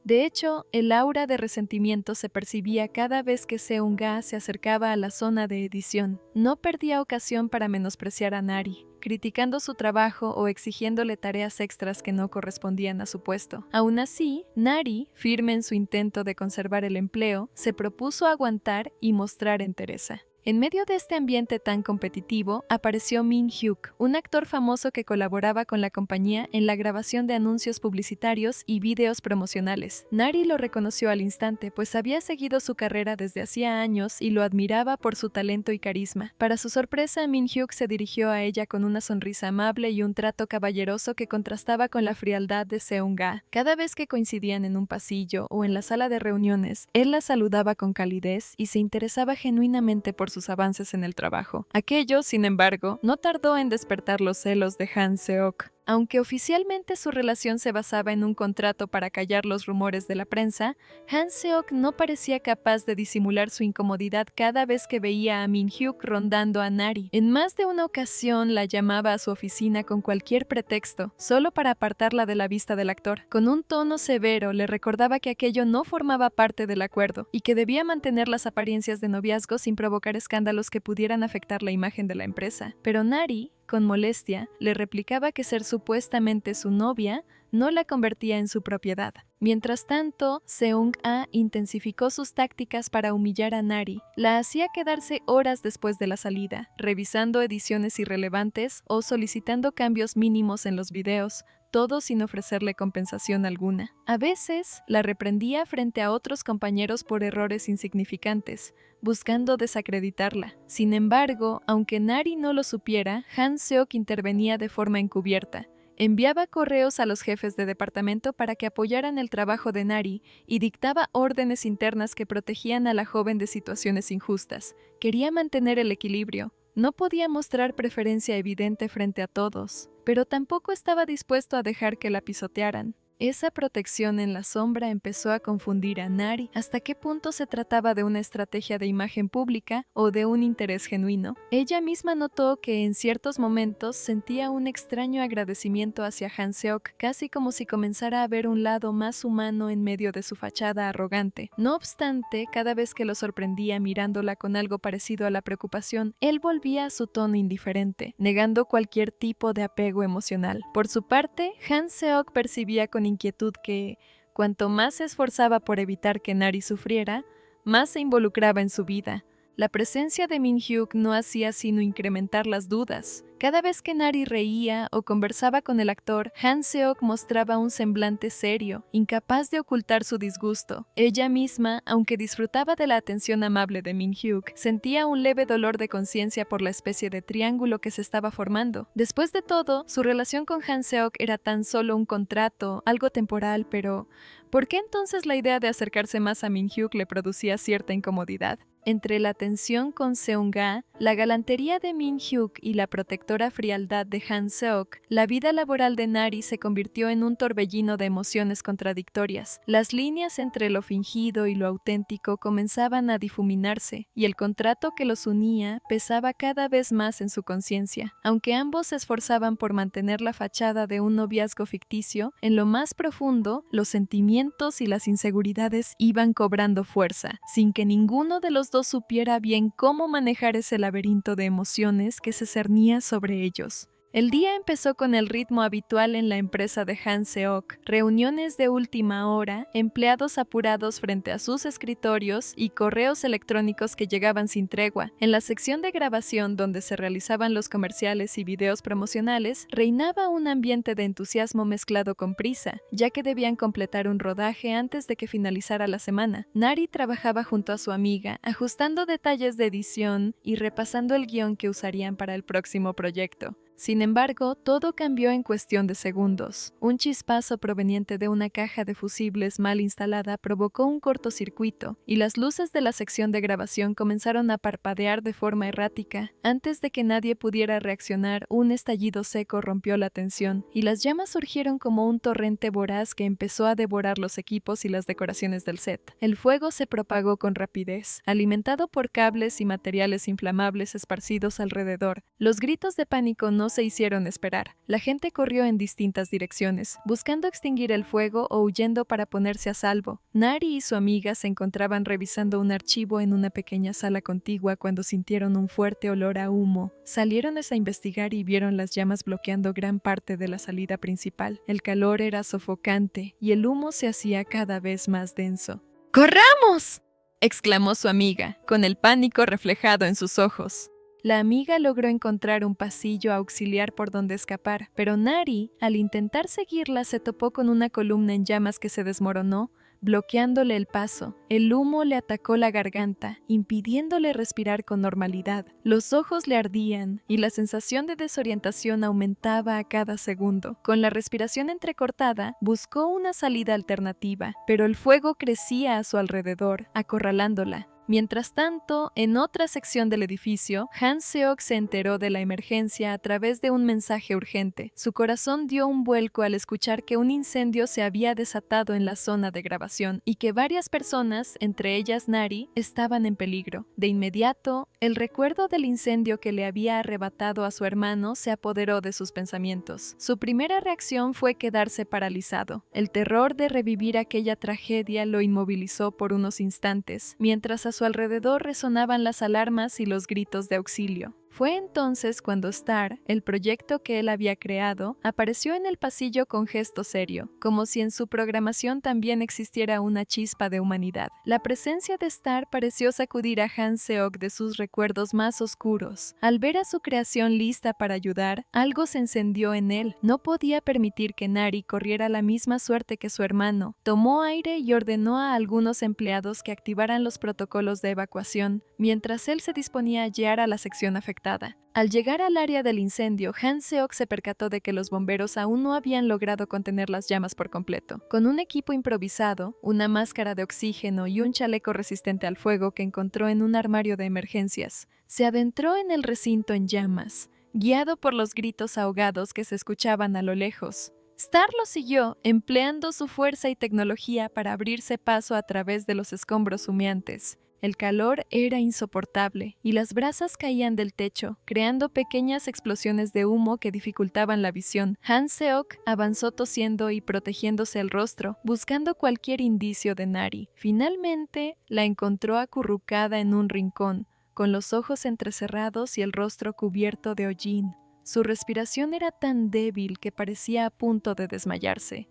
De hecho, el aura de resentimiento se percibía cada vez que Seung-ga se acercaba a la zona de edición. No perdía ocasión para menospreciar a Nari, criticando su trabajo o exigiéndole tareas extras que no correspondían a su puesto. Aún así, Nari, firme en su intento de conservar el empleo, se propuso aguantar y mostrar entereza. En medio de este ambiente tan competitivo, apareció Min Hyuk, un actor famoso que colaboraba con la compañía en la grabación de anuncios publicitarios y vídeos promocionales. Nari lo reconoció al instante, pues había seguido su carrera desde hacía años y lo admiraba por su talento y carisma. Para su sorpresa, Min Hyuk se dirigió a ella con una sonrisa amable y un trato caballeroso que contrastaba con la frialdad de Seung-ga. Cada vez que coincidían en un pasillo o en la sala de reuniones, él la saludaba con calidez y se interesaba genuinamente por sus avances en el trabajo. Aquello, sin embargo, no tardó en despertar los celos de Han Seok. Aunque oficialmente su relación se basaba en un contrato para callar los rumores de la prensa, Han Seok no parecía capaz de disimular su incomodidad cada vez que veía a Min Hyuk rondando a Nari. En más de una ocasión la llamaba a su oficina con cualquier pretexto, solo para apartarla de la vista del actor. Con un tono severo le recordaba que aquello no formaba parte del acuerdo y que debía mantener las apariencias de noviazgo sin provocar escándalos que pudieran afectar la imagen de la empresa. Pero Nari, con molestia, le replicaba que ser supuestamente su novia no la convertía en su propiedad. Mientras tanto, Seung-ha intensificó sus tácticas para humillar a Nari. La hacía quedarse horas después de la salida, revisando ediciones irrelevantes o solicitando cambios mínimos en los videos, todo sin ofrecerle compensación alguna. A veces, la reprendía frente a otros compañeros por errores insignificantes, buscando desacreditarla. Sin embargo, aunque Nari no lo supiera, Han Seok intervenía de forma encubierta. Enviaba correos a los jefes de departamento para que apoyaran el trabajo de Nari y dictaba órdenes internas que protegían a la joven de situaciones injustas. Quería mantener el equilibrio. No podía mostrar preferencia evidente frente a todos, pero tampoco estaba dispuesto a dejar que la pisotearan. Esa protección en la sombra empezó a confundir a Nari. ¿Hasta qué punto se trataba de una estrategia de imagen pública o de un interés genuino? Ella misma notó que en ciertos momentos sentía un extraño agradecimiento hacia Han Seok, casi como si comenzara a ver un lado más humano en medio de su fachada arrogante. No obstante, cada vez que lo sorprendía mirándola con algo parecido a la preocupación, él volvía a su tono indiferente, negando cualquier tipo de apego emocional. Por su parte, Han Seok percibía con inquietud que, cuanto más se esforzaba por evitar que Nari sufriera, más se involucraba en su vida. La presencia de Min Hyuk no hacía sino incrementar las dudas. Cada vez que Nari reía o conversaba con el actor, Han Seok mostraba un semblante serio, incapaz de ocultar su disgusto. Ella misma, aunque disfrutaba de la atención amable de Min Hyuk, sentía un leve dolor de conciencia por la especie de triángulo que se estaba formando. Después de todo, su relación con Han Seok era tan solo un contrato, algo temporal, pero ¿por qué entonces la idea de acercarse más a Min Hyuk le producía cierta incomodidad? Entre la tensión con Seung-ga, la galantería de Min Hyuk y la protectora frialdad de Han Seok, la vida laboral de Nari se convirtió en un torbellino de emociones contradictorias. Las líneas entre lo fingido y lo auténtico comenzaban a difuminarse, y el contrato que los unía pesaba cada vez más en su conciencia. Aunque ambos se esforzaban por mantener la fachada de un noviazgo ficticio, en lo más profundo, los sentimientos y las inseguridades iban cobrando fuerza, sin que ninguno de los dos supiera bien cómo manejar ese laberinto de emociones que se cernía sobre ellos. El día empezó con el ritmo habitual en la empresa de Han Seok, reuniones de última hora, empleados apurados frente a sus escritorios y correos electrónicos que llegaban sin tregua. En la sección de grabación donde se realizaban los comerciales y videos promocionales, reinaba un ambiente de entusiasmo mezclado con prisa, ya que debían completar un rodaje antes de que finalizara la semana. Nari trabajaba junto a su amiga, ajustando detalles de edición y repasando el guión que usarían para el próximo proyecto. Sin embargo, todo cambió en cuestión de segundos. Un chispazo proveniente de una caja de fusibles mal instalada provocó un cortocircuito, y las luces de la sección de grabación comenzaron a parpadear de forma errática. Antes de que nadie pudiera reaccionar, un estallido seco rompió la tensión, y las llamas surgieron como un torrente voraz que empezó a devorar los equipos y las decoraciones del set. El fuego se propagó con rapidez, alimentado por cables y materiales inflamables esparcidos alrededor. Los gritos de pánico no se hicieron esperar. La gente corrió en distintas direcciones, buscando extinguir el fuego o huyendo para ponerse a salvo. Nari y su amiga se encontraban revisando un archivo en una pequeña sala contigua cuando sintieron un fuerte olor a humo. Salieron a investigar y vieron las llamas bloqueando gran parte de la salida principal. El calor era sofocante y el humo se hacía cada vez más denso. ¡Corramos!, exclamó su amiga, con el pánico reflejado en sus ojos. La amiga logró encontrar un pasillo auxiliar por donde escapar, pero Nari, al intentar seguirla, se topó con una columna en llamas que se desmoronó, bloqueándole el paso. El humo le atacó la garganta, impidiéndole respirar con normalidad. Los ojos le ardían y la sensación de desorientación aumentaba a cada segundo. Con la respiración entrecortada, buscó una salida alternativa, pero el fuego crecía a su alrededor, acorralándola. Mientras tanto, en otra sección del edificio, Han Seok se enteró de la emergencia a través de un mensaje urgente. Su corazón dio un vuelco al escuchar que un incendio se había desatado en la zona de grabación y que varias personas, entre ellas Nari, estaban en peligro. De inmediato, el recuerdo del incendio que le había arrebatado a su hermano se apoderó de sus pensamientos. Su primera reacción fue quedarse paralizado. El terror de revivir aquella tragedia lo inmovilizó por unos instantes, mientras a su alrededor resonaban las alarmas y los gritos de auxilio. Fue entonces cuando Star, el proyecto que él había creado, apareció en el pasillo con gesto serio, como si en su programación también existiera una chispa de humanidad. La presencia de Star pareció sacudir a Han Seok de sus recuerdos más oscuros. Al ver a su creación lista para ayudar, algo se encendió en él. No podía permitir que Nari corriera la misma suerte que su hermano. Tomó aire y ordenó a algunos empleados que activaran los protocolos de evacuación, mientras él se disponía a guiar a la sección afectada. Al llegar al área del incendio, Han Seok se percató de que los bomberos aún no habían logrado contener las llamas por completo. Con un equipo improvisado, una máscara de oxígeno y un chaleco resistente al fuego que encontró en un armario de emergencias, se adentró en el recinto en llamas, guiado por los gritos ahogados que se escuchaban a lo lejos. Star lo siguió, empleando su fuerza y tecnología para abrirse paso a través de los escombros humeantes. El calor era insoportable y las brasas caían del techo, creando pequeñas explosiones de humo que dificultaban la visión. Han Seok avanzó tosiendo y protegiéndose el rostro, buscando cualquier indicio de Nari. Finalmente, la encontró acurrucada en un rincón, con los ojos entrecerrados y el rostro cubierto de hollín. Su respiración era tan débil que parecía a punto de desmayarse.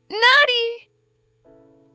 ¡Nari!,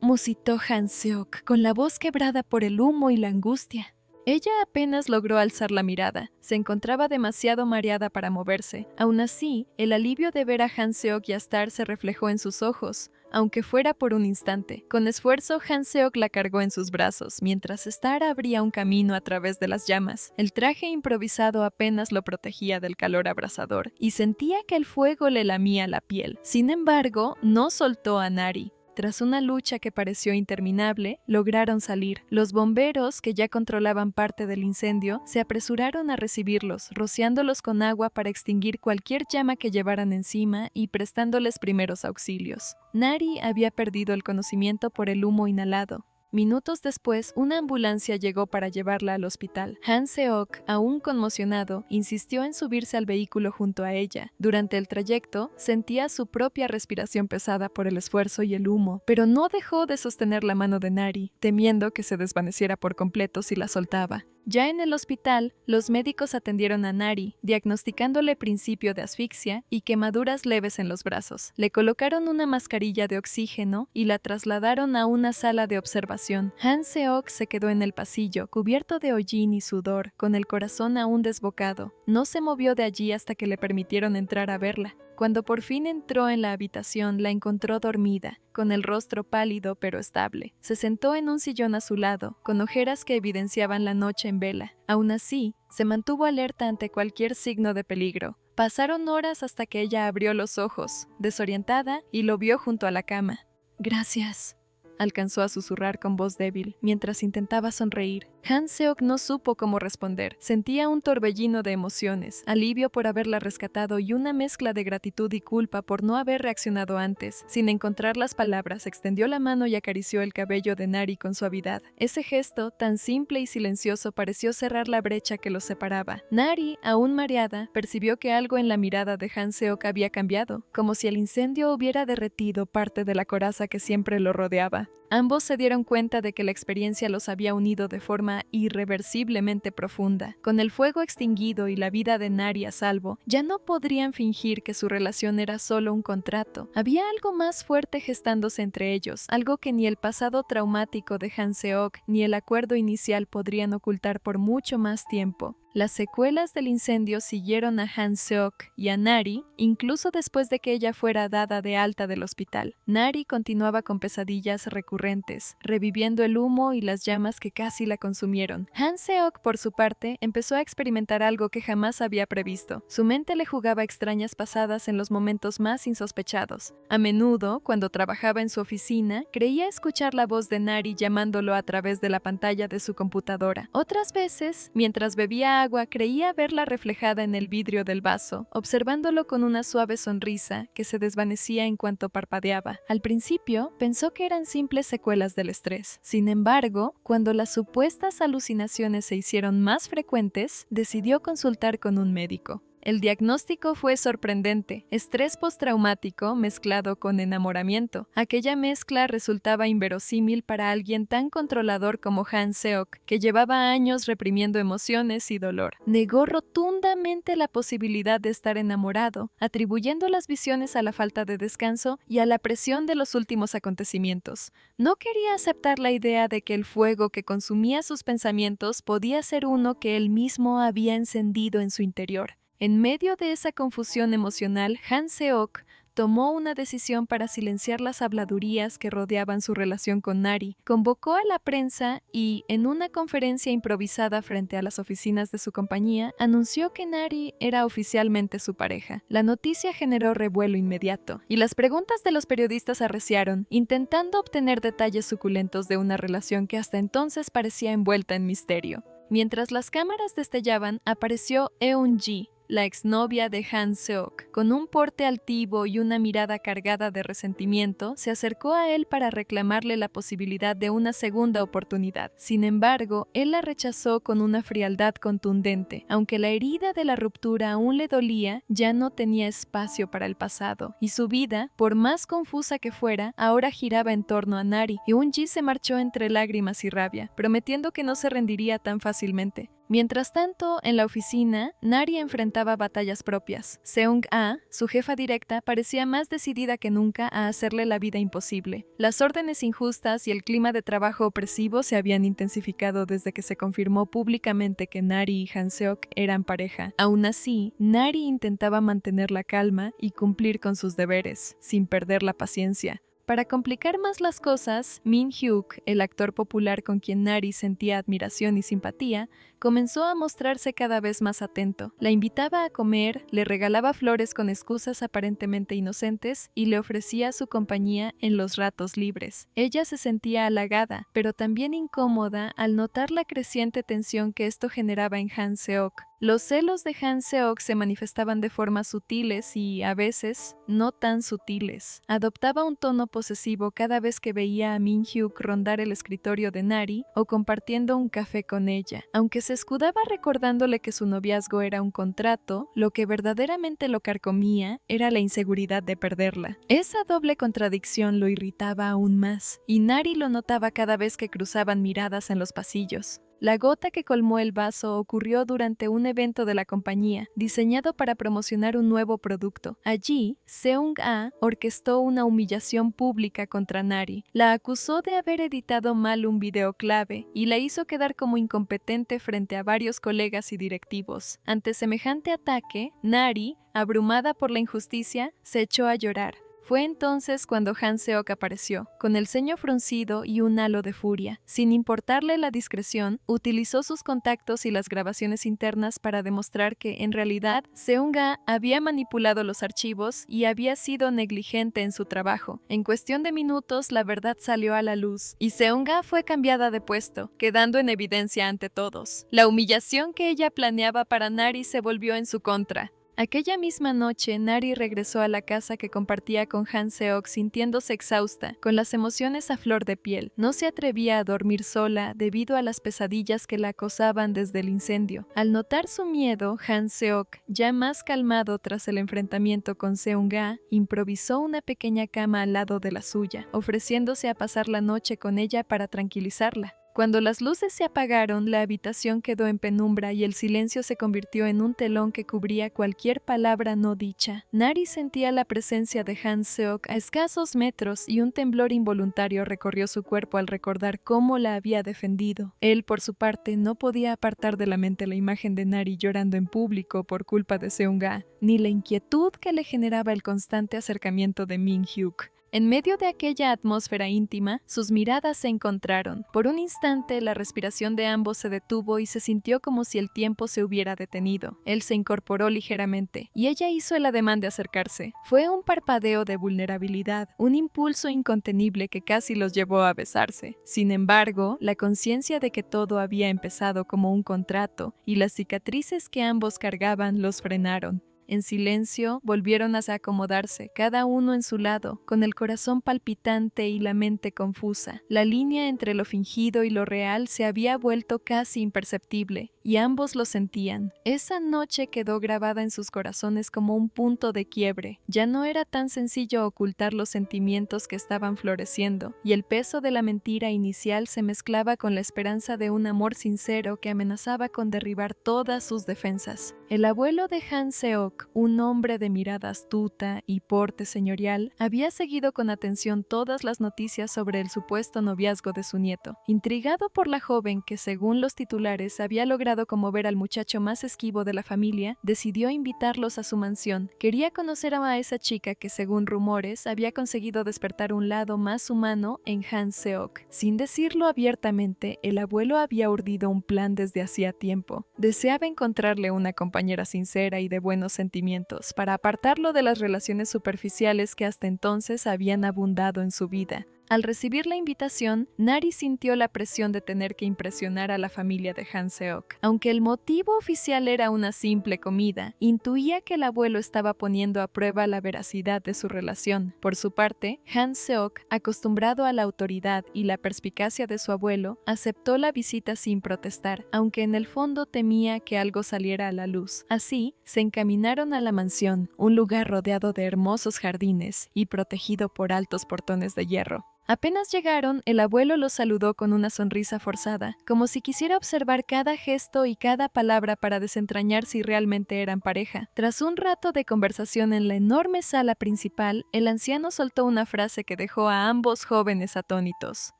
musitó Han Seok, con la voz quebrada por el humo y la angustia. Ella apenas logró alzar la mirada. Se encontraba demasiado mareada para moverse. Aún así, el alivio de ver a Han Seok y a Star se reflejó en sus ojos, aunque fuera por un instante. Con esfuerzo, Han Seok la cargó en sus brazos, mientras Star abría un camino a través de las llamas. El traje improvisado apenas lo protegía del calor abrasador, y sentía que el fuego le lamía la piel. Sin embargo, no soltó a Nari. Tras una lucha que pareció interminable, lograron salir. Los bomberos, que ya controlaban parte del incendio, se apresuraron a recibirlos, rociándolos con agua para extinguir cualquier llama que llevaran encima y prestándoles primeros auxilios. Nari había perdido el conocimiento por el humo inhalado. Minutos después, una ambulancia llegó para llevarla al hospital. Han Seok, aún conmocionado, insistió en subirse al vehículo junto a ella. Durante el trayecto, sentía su propia respiración pesada por el esfuerzo y el humo, pero no dejó de sostener la mano de Nari, temiendo que se desvaneciera por completo si la soltaba. Ya en el hospital, los médicos atendieron a Nari, diagnosticándole principio de asfixia y quemaduras leves en los brazos. Le colocaron una mascarilla de oxígeno y la trasladaron a una sala de observación. Han Seok se quedó en el pasillo, cubierto de hollín y sudor, con el corazón aún desbocado. No se movió de allí hasta que le permitieron entrar a verla. Cuando por fin entró en la habitación, la encontró dormida, con el rostro pálido pero estable. Se sentó en un sillón a su lado, con ojeras que evidenciaban la noche en vela. Aún así, se mantuvo alerta ante cualquier signo de peligro. Pasaron horas hasta que ella abrió los ojos, desorientada, y lo vio junto a la cama. «Gracias», alcanzó a susurrar con voz débil, mientras intentaba sonreír. Han Seok no supo cómo responder. Sentía un torbellino de emociones, alivio por haberla rescatado y una mezcla de gratitud y culpa por no haber reaccionado antes. Sin encontrar las palabras, extendió la mano y acarició el cabello de Nari con suavidad. Ese gesto, tan simple y silencioso, pareció cerrar la brecha que los separaba. Nari, aún mareada, percibió que algo en la mirada de Han Seok había cambiado, como si el incendio hubiera derretido parte de la coraza que siempre lo rodeaba. Ambos se dieron cuenta de que la experiencia los había unido de forma irreversiblemente profunda. Con el fuego extinguido y la vida de Nari a salvo, ya no podrían fingir que su relación era solo un contrato. Había algo más fuerte gestándose entre ellos, algo que ni el pasado traumático de Han Seok ni el acuerdo inicial podrían ocultar por mucho más tiempo. Las secuelas del incendio siguieron a Han Seok y a Nari, incluso después de que ella fuera dada de alta del hospital. Nari continuaba con pesadillas recurrentes, reviviendo el humo y las llamas que casi la consumieron. Han Seok, por su parte, empezó a experimentar algo que jamás había previsto. Su mente le jugaba extrañas pasadas en los momentos más insospechados. A menudo, cuando trabajaba en su oficina, creía escuchar la voz de Nari llamándolo a través de la pantalla de su computadora. Otras veces, mientras bebía agua, creía verla reflejada en el vidrio del vaso, observándolo con una suave sonrisa que se desvanecía en cuanto parpadeaba. Al principio, pensó que eran simples secuelas del estrés. Sin embargo, cuando las supuestas alucinaciones se hicieron más frecuentes, decidió consultar con un médico. El diagnóstico fue sorprendente: estrés postraumático mezclado con enamoramiento. Aquella mezcla resultaba inverosímil para alguien tan controlador como Han Seok, que llevaba años reprimiendo emociones y dolor. Negó rotundamente la posibilidad de estar enamorado, atribuyendo las visiones a la falta de descanso y a la presión de los últimos acontecimientos. No quería aceptar la idea de que el fuego que consumía sus pensamientos podía ser uno que él mismo había encendido en su interior. En medio de esa confusión emocional, Han Seok tomó una decisión para silenciar las habladurías que rodeaban su relación con Nari. Convocó a la prensa y, en una conferencia improvisada frente a las oficinas de su compañía, anunció que Nari era oficialmente su pareja. La noticia generó revuelo inmediato, y las preguntas de los periodistas arreciaron, intentando obtener detalles suculentos de una relación que hasta entonces parecía envuelta en misterio. Mientras las cámaras destellaban, apareció Eun-ji, la exnovia de Han Seok. Con un porte altivo y una mirada cargada de resentimiento, se acercó a él para reclamarle la posibilidad de una segunda oportunidad. Sin embargo, él la rechazó con una frialdad contundente. Aunque la herida de la ruptura aún le dolía, ya no tenía espacio para el pasado, y su vida, por más confusa que fuera, ahora giraba en torno a Nari. Eun-ji se marchó entre lágrimas y rabia, prometiendo que no se rendiría tan fácilmente. Mientras tanto, en la oficina, Nari enfrentaba batallas propias. Seung-ah, su jefa directa, parecía más decidida que nunca a hacerle la vida imposible. Las órdenes injustas y el clima de trabajo opresivo se habían intensificado desde que se confirmó públicamente que Nari y Han Seok eran pareja. Aún así, Nari intentaba mantener la calma y cumplir con sus deberes, sin perder la paciencia. Para complicar más las cosas, Min Hyuk, el actor popular con quien Nari sentía admiración y simpatía, comenzó a mostrarse cada vez más atento. La invitaba a comer, le regalaba flores con excusas aparentemente inocentes y le ofrecía su compañía en los ratos libres. Ella se sentía halagada, pero también incómoda al notar la creciente tensión que esto generaba en Han Seok. Los celos de Han Seok se manifestaban de formas sutiles y, a veces, no tan sutiles. Adoptaba un tono posesivo cada vez que veía a Min Hyuk rondar el escritorio de Nari o compartiendo un café con ella. Aunque se escudaba recordándole que su noviazgo era un contrato, lo que verdaderamente lo carcomía era la inseguridad de perderla. Esa doble contradicción lo irritaba aún más, y Nari lo notaba cada vez que cruzaban miradas en los pasillos. La gota que colmó el vaso ocurrió durante un evento de la compañía, diseñado para promocionar un nuevo producto. Allí, Seung-ah orquestó una humillación pública contra Nari. La acusó de haber editado mal un video clave y la hizo quedar como incompetente frente a varios colegas y directivos. Ante semejante ataque, Nari, abrumada por la injusticia, se echó a llorar. Fue entonces cuando Han Seok apareció, con el ceño fruncido y un halo de furia. Sin importarle la discreción, utilizó sus contactos y las grabaciones internas para demostrar que, en realidad, Seung-ah había manipulado los archivos y había sido negligente en su trabajo. En cuestión de minutos, la verdad salió a la luz, y Seung-ah fue cambiada de puesto, quedando en evidencia ante todos. La humillación que ella planeaba para Nari se volvió en su contra. Aquella misma noche, Nari regresó a la casa que compartía con Han Seok sintiéndose exhausta, con las emociones a flor de piel. No se atrevía a dormir sola debido a las pesadillas que la acosaban desde el incendio. Al notar su miedo, Han Seok, ya más calmado tras el enfrentamiento con Seung-ah, improvisó una pequeña cama al lado de la suya, ofreciéndose a pasar la noche con ella para tranquilizarla. Cuando las luces se apagaron, la habitación quedó en penumbra y el silencio se convirtió en un telón que cubría cualquier palabra no dicha. Nari sentía la presencia de Han Seok a escasos metros y un temblor involuntario recorrió su cuerpo al recordar cómo la había defendido. Él, por su parte, no podía apartar de la mente la imagen de Nari llorando en público por culpa de Seung-ah, ni la inquietud que le generaba el constante acercamiento de Min-hyuk. En medio de aquella atmósfera íntima, sus miradas se encontraron. Por un instante, la respiración de ambos se detuvo y se sintió como si el tiempo se hubiera detenido. Él se incorporó ligeramente, y ella hizo el ademán de acercarse. Fue un parpadeo de vulnerabilidad, un impulso incontenible que casi los llevó a besarse. Sin embargo, la conciencia de que todo había empezado como un contrato, y las cicatrices que ambos cargaban los frenaron. En silencio, volvieron a acomodarse, cada uno en su lado, con el corazón palpitante y la mente confusa. La línea entre lo fingido y lo real se había vuelto casi imperceptible, y ambos lo sentían. Esa noche quedó grabada en sus corazones como un punto de quiebre. Ya no era tan sencillo ocultar los sentimientos que estaban floreciendo, y el peso de la mentira inicial se mezclaba con la esperanza de un amor sincero que amenazaba con derribar todas sus defensas. El abuelo de Han Seok, un hombre de mirada astuta y porte señorial, había seguido con atención todas las noticias sobre el supuesto noviazgo de su nieto. Intrigado por la joven que, según los titulares, había logrado conmover al muchacho más esquivo de la familia, decidió invitarlos a su mansión. Quería conocer a esa chica que, según rumores, había conseguido despertar un lado más humano en Han Seok. Sin decirlo abiertamente, el abuelo había urdido un plan desde hacía tiempo. Deseaba encontrarle una compañera sincera y de buenos sentimientos, para apartarlo de las relaciones superficiales que hasta entonces habían abundado en su vida. Al recibir la invitación, Nari sintió la presión de tener que impresionar a la familia de Han Seok. Aunque el motivo oficial era una simple comida, intuía que el abuelo estaba poniendo a prueba la veracidad de su relación. Por su parte, Han Seok, acostumbrado a la autoridad y la perspicacia de su abuelo, aceptó la visita sin protestar, aunque en el fondo temía que algo saliera a la luz. Así, se encaminaron a la mansión, un lugar rodeado de hermosos jardines y protegido por altos portones de hierro. Apenas llegaron, el abuelo los saludó con una sonrisa forzada, como si quisiera observar cada gesto y cada palabra para desentrañar si realmente eran pareja. Tras un rato de conversación en la enorme sala principal, el anciano soltó una frase que dejó a ambos jóvenes atónitos.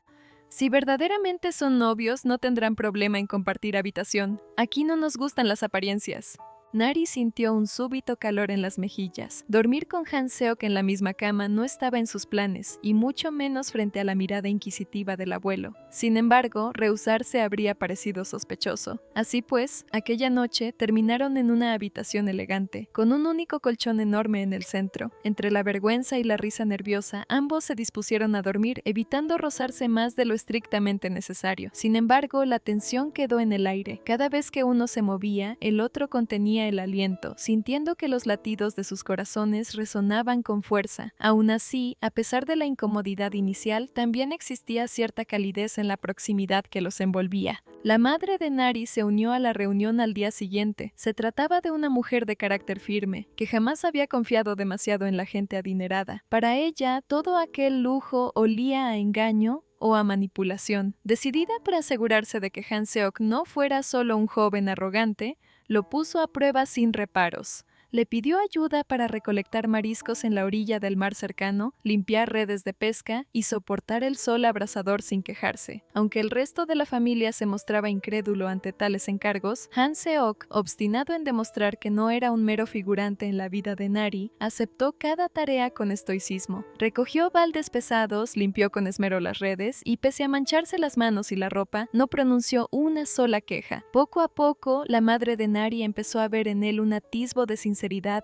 Si verdaderamente son novios, no tendrán problema en compartir habitación. Aquí no nos gustan las apariencias. Nari sintió un súbito calor en las mejillas. Dormir con Han Seok en la misma cama no estaba en sus planes, y mucho menos frente a la mirada inquisitiva del abuelo. Sin embargo, rehusarse habría parecido sospechoso. Así pues, aquella noche terminaron en una habitación elegante, con un único colchón enorme en el centro. Entre la vergüenza y la risa nerviosa, ambos se dispusieron a dormir, evitando rozarse más de lo estrictamente necesario. Sin embargo, la tensión quedó en el aire. Cada vez que uno se movía, el otro contenía el aliento, sintiendo que los latidos de sus corazones resonaban con fuerza. Aún así, a pesar de la incomodidad inicial, también existía cierta calidez en la proximidad que los envolvía. La madre de Nari se unió a la reunión al día siguiente. Se trataba de una mujer de carácter firme, que jamás había confiado demasiado en la gente adinerada. Para ella, todo aquel lujo olía a engaño o a manipulación. Decidida por asegurarse de que Han Seok no fuera solo un joven arrogante, lo puso a prueba sin reparos. Le pidió ayuda para recolectar mariscos en la orilla del mar cercano, limpiar redes de pesca y soportar el sol abrasador sin quejarse. Aunque el resto de la familia se mostraba incrédulo ante tales encargos, Han Seok, obstinado en demostrar que no era un mero figurante en la vida de Nari, aceptó cada tarea con estoicismo. Recogió baldes pesados, limpió con esmero las redes y, pese a mancharse las manos y la ropa, no pronunció una sola queja. Poco a poco, la madre de Nari empezó a ver en él un atisbo de sinceridad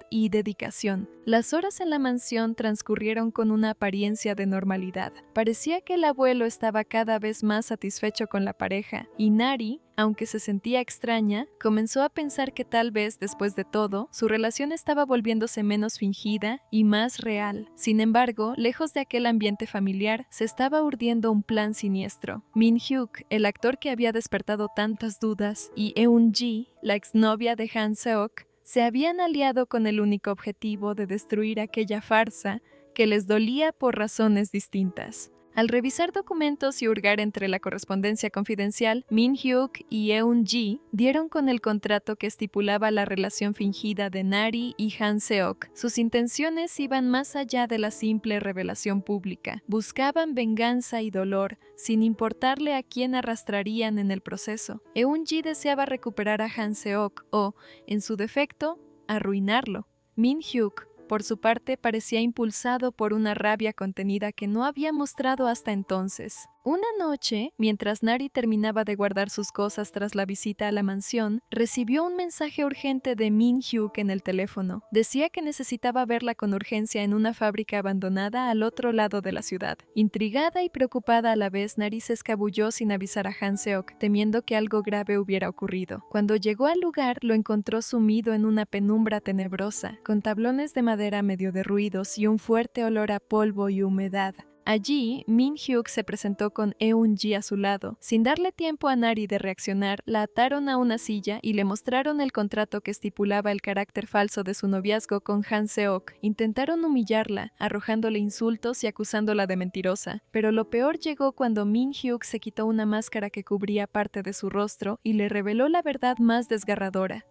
y dedicación. Las horas en la mansión transcurrieron con una apariencia de normalidad. Parecía que el abuelo estaba cada vez más satisfecho con la pareja, y Nari, aunque se sentía extraña, comenzó a pensar que tal vez, después de todo, su relación estaba volviéndose menos fingida y más real. Sin embargo, lejos de aquel ambiente familiar, se estaba urdiendo un plan siniestro. Min Hyuk, el actor que había despertado tantas dudas, y Eun-ji, la exnovia de Han Seok, se habían aliado con el único objetivo de destruir aquella farsa que les dolía por razones distintas. Al revisar documentos y hurgar entre la correspondencia confidencial, Min Hyuk y Eun-ji dieron con el contrato que estipulaba la relación fingida de Nari y Han Seok. Sus intenciones iban más allá de la simple revelación pública. Buscaban venganza y dolor, sin importarle a quién arrastrarían en el proceso. Eun-ji deseaba recuperar a Han Seok o, en su defecto, arruinarlo. Min Hyuk, por su parte, parecía impulsado por una rabia contenida que no había mostrado hasta entonces. Una noche, mientras Nari terminaba de guardar sus cosas tras la visita a la mansión, recibió un mensaje urgente de Min Hyuk en el teléfono. Decía que necesitaba verla con urgencia en una fábrica abandonada al otro lado de la ciudad. Intrigada y preocupada a la vez, Nari se escabulló sin avisar a Han Seok, temiendo que algo grave hubiera ocurrido. Cuando llegó al lugar, lo encontró sumido en una penumbra tenebrosa, con tablones de madera medio derruidos y un fuerte olor a polvo y humedad. Allí, Min Hyuk se presentó con Eun-ji a su lado. Sin darle tiempo a Nari de reaccionar, la ataron a una silla y le mostraron el contrato que estipulaba el carácter falso de su noviazgo con Han Seok. Intentaron humillarla, arrojándole insultos y acusándola de mentirosa, pero lo peor llegó cuando Min Hyuk se quitó una máscara que cubría parte de su rostro y le reveló la verdad más desgarradora.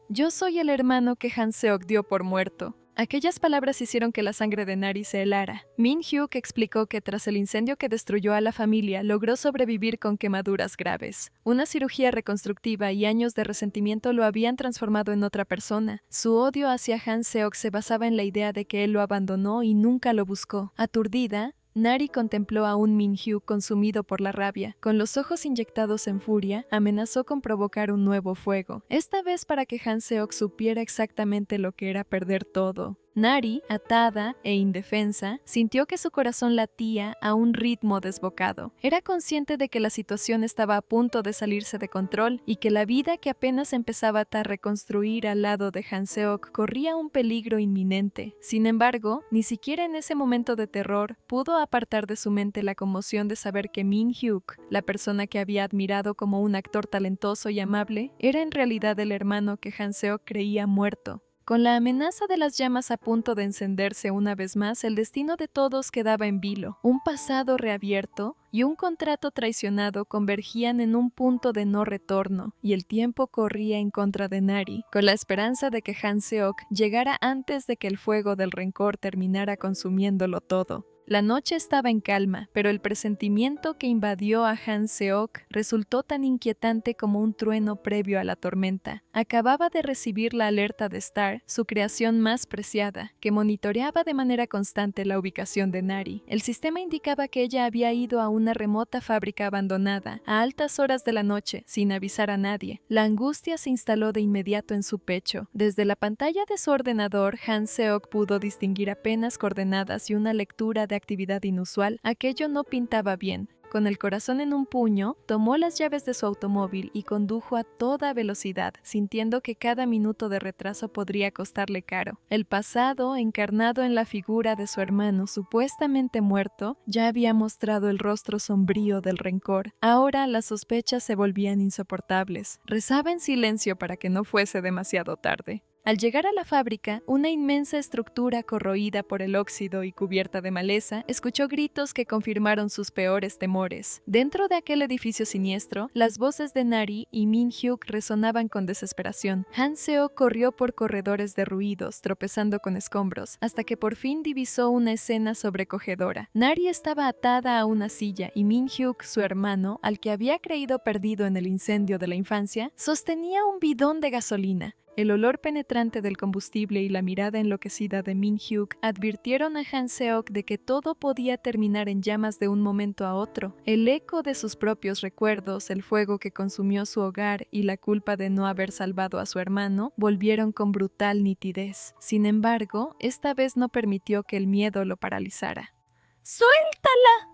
«Yo soy el hermano que Han Seok dio por muerto». Aquellas palabras hicieron que la sangre de Nari se helara. Min Hyuk explicó que tras el incendio que destruyó a la familia, logró sobrevivir con quemaduras graves. Una cirugía reconstructiva y años de resentimiento lo habían transformado en otra persona. Su odio hacia Han Seok se basaba en la idea de que él lo abandonó y nunca lo buscó. Aturdida, Nari contempló a un Min Hyuk consumido por la rabia. Con los ojos inyectados en furia, amenazó con provocar un nuevo fuego, esta vez para que Han Seok supiera exactamente lo que era perder todo. Nari, atada e indefensa, sintió que su corazón latía a un ritmo desbocado. Era consciente de que la situación estaba a punto de salirse de control y que la vida que apenas empezaba a reconstruir al lado de Han Seok corría un peligro inminente. Sin embargo, ni siquiera en ese momento de terror pudo apartar de su mente la conmoción de saber que Min Hyuk, la persona que había admirado como un actor talentoso y amable, era en realidad el hermano que Han Seok creía muerto. Con la amenaza de las llamas a punto de encenderse una vez más, el destino de todos quedaba en vilo. Un pasado reabierto y un contrato traicionado convergían en un punto de no retorno, y el tiempo corría en contra de Nari, con la esperanza de que Han Seok llegara antes de que el fuego del rencor terminara consumiéndolo todo. La noche estaba en calma, pero el presentimiento que invadió a Han Seok resultó tan inquietante como un trueno previo a la tormenta. Acababa de recibir la alerta de Star, su creación más preciada, que monitoreaba de manera constante la ubicación de Nari. El sistema indicaba que ella había ido a una remota fábrica abandonada, a altas horas de la noche, sin avisar a nadie. La angustia se instaló de inmediato en su pecho. Desde la pantalla de su ordenador, Han Seok pudo distinguir apenas coordenadas y una lectura de actividad inusual. Aquello no pintaba bien. Con el corazón en un puño, tomó las llaves de su automóvil y condujo a toda velocidad, sintiendo que cada minuto de retraso podría costarle caro. El pasado, encarnado en la figura de su hermano supuestamente muerto, ya había mostrado el rostro sombrío del rencor. Ahora las sospechas se volvían insoportables. Rezaba en silencio para que no fuese demasiado tarde. Al llegar a la fábrica, una inmensa estructura corroída por el óxido y cubierta de maleza escuchó gritos que confirmaron sus peores temores. Dentro de aquel edificio siniestro, las voces de Nari y Min-hyuk resonaban con desesperación. Han-seok corrió por corredores derruidos, tropezando con escombros, hasta que por fin divisó una escena sobrecogedora. Nari estaba atada a una silla y Min-hyuk, su hermano, al que había creído perdido en el incendio de la infancia, sostenía un bidón de gasolina. El olor penetrante del combustible y la mirada enloquecida de Min-hyuk advirtieron a Han-seok de que todo podía terminar en llamas de un momento a otro. El eco de sus propios recuerdos, el fuego que consumió su hogar y la culpa de no haber salvado a su hermano volvieron con brutal nitidez. Sin embargo, esta vez no permitió que el miedo lo paralizara. ¡Suéltala!,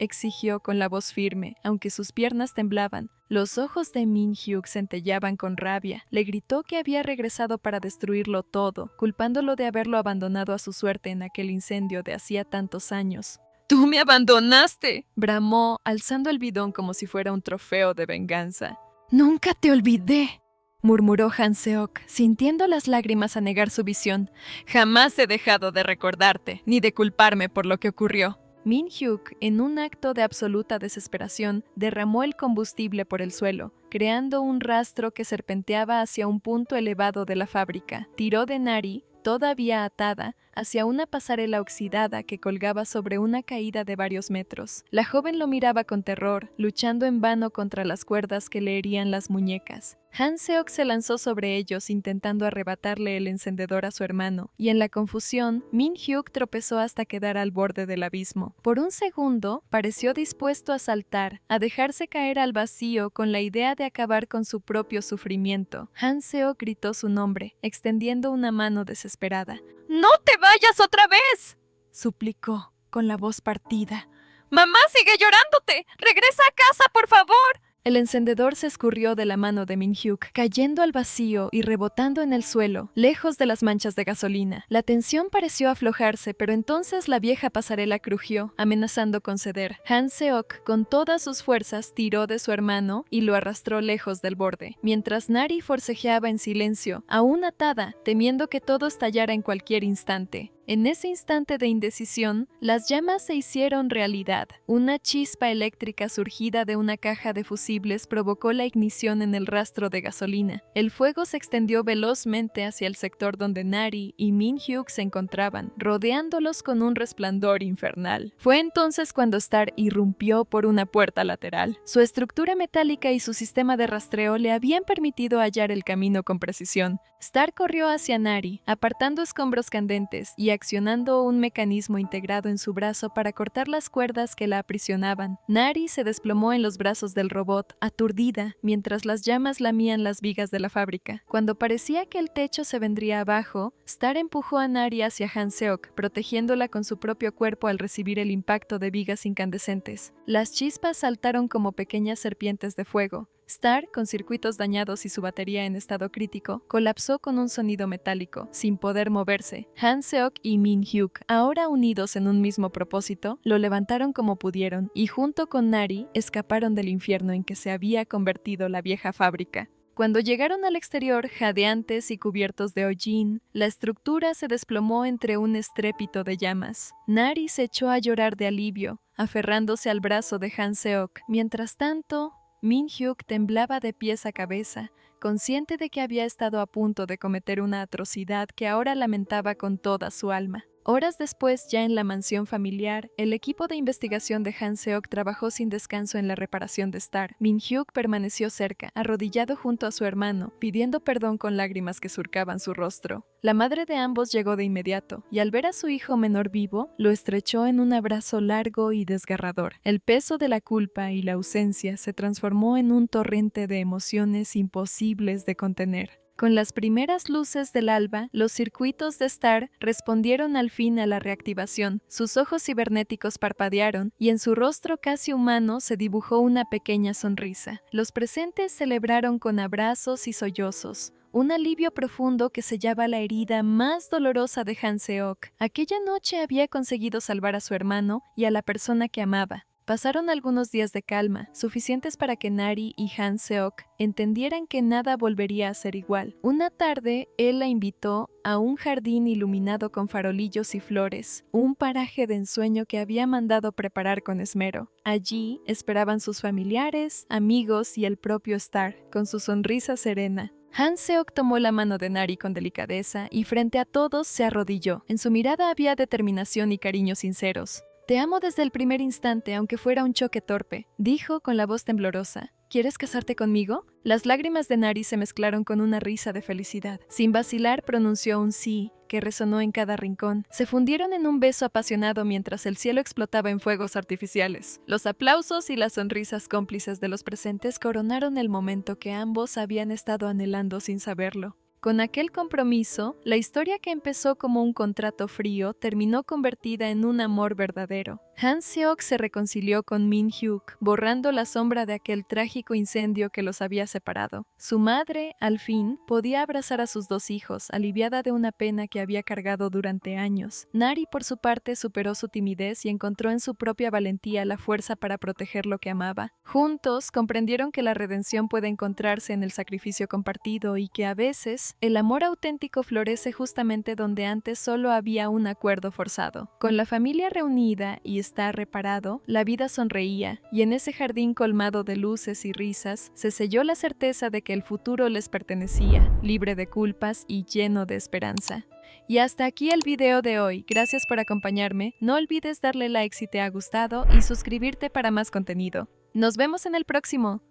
exigió con la voz firme, aunque sus piernas temblaban. Los ojos de Min-hyuk centellaban con rabia. Le gritó que había regresado para destruirlo todo, culpándolo de haberlo abandonado a su suerte en aquel incendio de hacía tantos años. ¡Tú me abandonaste!, bramó, alzando el bidón como si fuera un trofeo de venganza. «Nunca te olvidé», murmuró Han-seok, sintiendo las lágrimas anegar su visión. «Jamás he dejado de recordarte, ni de culparme por lo que ocurrió». Min-hyuk, en un acto de absoluta desesperación, derramó el combustible por el suelo, creando un rastro que serpenteaba hacia un punto elevado de la fábrica. Tiró de Nari, todavía atada, hacia una pasarela oxidada que colgaba sobre una caída de varios metros. La joven lo miraba con terror, luchando en vano contra las cuerdas que le herían las muñecas. Han-seok se lanzó sobre ellos intentando arrebatarle el encendedor a su hermano, y en la confusión, Min-hyuk tropezó hasta quedar al borde del abismo. Por un segundo, pareció dispuesto a saltar, a dejarse caer al vacío con la idea de acabar con su propio sufrimiento. Han-seok gritó su nombre, extendiendo una mano desesperada. «¡No te vayas otra vez!», suplicó, con la voz partida. «¡Mamá sigue llorándote! ¡Regresa a casa, por favor!». El encendedor se escurrió de la mano de Min-hyuk, cayendo al vacío y rebotando en el suelo, lejos de las manchas de gasolina. La tensión pareció aflojarse, pero entonces la vieja pasarela crujió, amenazando con ceder. Han-seok, con todas sus fuerzas, tiró de su hermano y lo arrastró lejos del borde, mientras Nari forcejeaba en silencio, aún atada, temiendo que todo estallara en cualquier instante. En ese instante de indecisión, las llamas se hicieron realidad. Una chispa eléctrica surgida de una caja de fusibles provocó la ignición en el rastro de gasolina. El fuego se extendió velozmente hacia el sector donde Nari y Min-hyuk se encontraban, rodeándolos con un resplandor infernal. Fue entonces cuando Star irrumpió por una puerta lateral. Su estructura metálica y su sistema de rastreo le habían permitido hallar el camino con precisión. Star corrió hacia Nari, apartando escombros candentes y accionando un mecanismo integrado en su brazo para cortar las cuerdas que la aprisionaban. Nari se desplomó en los brazos del robot, aturdida, mientras las llamas lamían las vigas de la fábrica. Cuando parecía que el techo se vendría abajo, Star empujó a Nari hacia Han-seok, protegiéndola con su propio cuerpo al recibir el impacto de vigas incandescentes. Las chispas saltaron como pequeñas serpientes de fuego. Star, con circuitos dañados y su batería en estado crítico, colapsó con un sonido metálico, sin poder moverse. Han-seok y Min-hyuk, ahora unidos en un mismo propósito, lo levantaron como pudieron y junto con Nari escaparon del infierno en que se había convertido la vieja fábrica. Cuando llegaron al exterior, jadeantes y cubiertos de hollín, la estructura se desplomó entre un estrépito de llamas. Nari se echó a llorar de alivio, aferrándose al brazo de Han-seok. Mientras tanto, Min-hyuk temblaba de pies a cabeza, consciente de que había estado a punto de cometer una atrocidad que ahora lamentaba con toda su alma. Horas después, ya en la mansión familiar, el equipo de investigación de Han-seok trabajó sin descanso en la reparación de Star. Min-hyuk permaneció cerca, arrodillado junto a su hermano, pidiendo perdón con lágrimas que surcaban su rostro. La madre de ambos llegó de inmediato, y al ver a su hijo menor vivo, lo estrechó en un abrazo largo y desgarrador. El peso de la culpa y la ausencia se transformó en un torrente de emociones imposibles de contener. Con las primeras luces del alba, los circuitos de Star respondieron al fin a la reactivación. Sus ojos cibernéticos parpadearon y en su rostro casi humano se dibujó una pequeña sonrisa. Los presentes celebraron con abrazos y sollozos. Un alivio profundo que sellaba la herida más dolorosa de Han-seok. Aquella noche había conseguido salvar a su hermano y a la persona que amaba. Pasaron algunos días de calma, suficientes para que Nari y Han Seok entendieran que nada volvería a ser igual. Una tarde, él la invitó a un jardín iluminado con farolillos y flores, un paraje de ensueño que había mandado preparar con esmero. Allí esperaban sus familiares, amigos y el propio Star, con su sonrisa serena. Han Seok tomó la mano de Nari con delicadeza y frente a todos se arrodilló. En su mirada había determinación y cariño sinceros. «Te amo desde el primer instante, aunque fuera un choque torpe», dijo con la voz temblorosa. «¿Quieres casarte conmigo?». Las lágrimas de Nari se mezclaron con una risa de felicidad. Sin vacilar pronunció un sí, que resonó en cada rincón. Se fundieron en un beso apasionado mientras el cielo explotaba en fuegos artificiales. Los aplausos y las sonrisas cómplices de los presentes coronaron el momento que ambos habían estado anhelando sin saberlo. Con aquel compromiso, la historia que empezó como un contrato frío terminó convertida en un amor verdadero. Han Seok se reconcilió con Min Hyuk, borrando la sombra de aquel trágico incendio que los había separado. Su madre, al fin, podía abrazar a sus dos hijos, aliviada de una pena que había cargado durante años. Nari, por su parte, superó su timidez y encontró en su propia valentía la fuerza para proteger lo que amaba. Juntos, comprendieron que la redención puede encontrarse en el sacrificio compartido y que a veces, el amor auténtico florece justamente donde antes solo había un acuerdo forzado. Con la familia reunida y Star reparado, la vida sonreía, y en ese jardín colmado de luces y risas, se selló la certeza de que el futuro les pertenecía, libre de culpas y lleno de esperanza. Y hasta aquí el video de hoy. Gracias por acompañarme. No olvides darle like si te ha gustado y suscribirte para más contenido. Nos vemos en el próximo.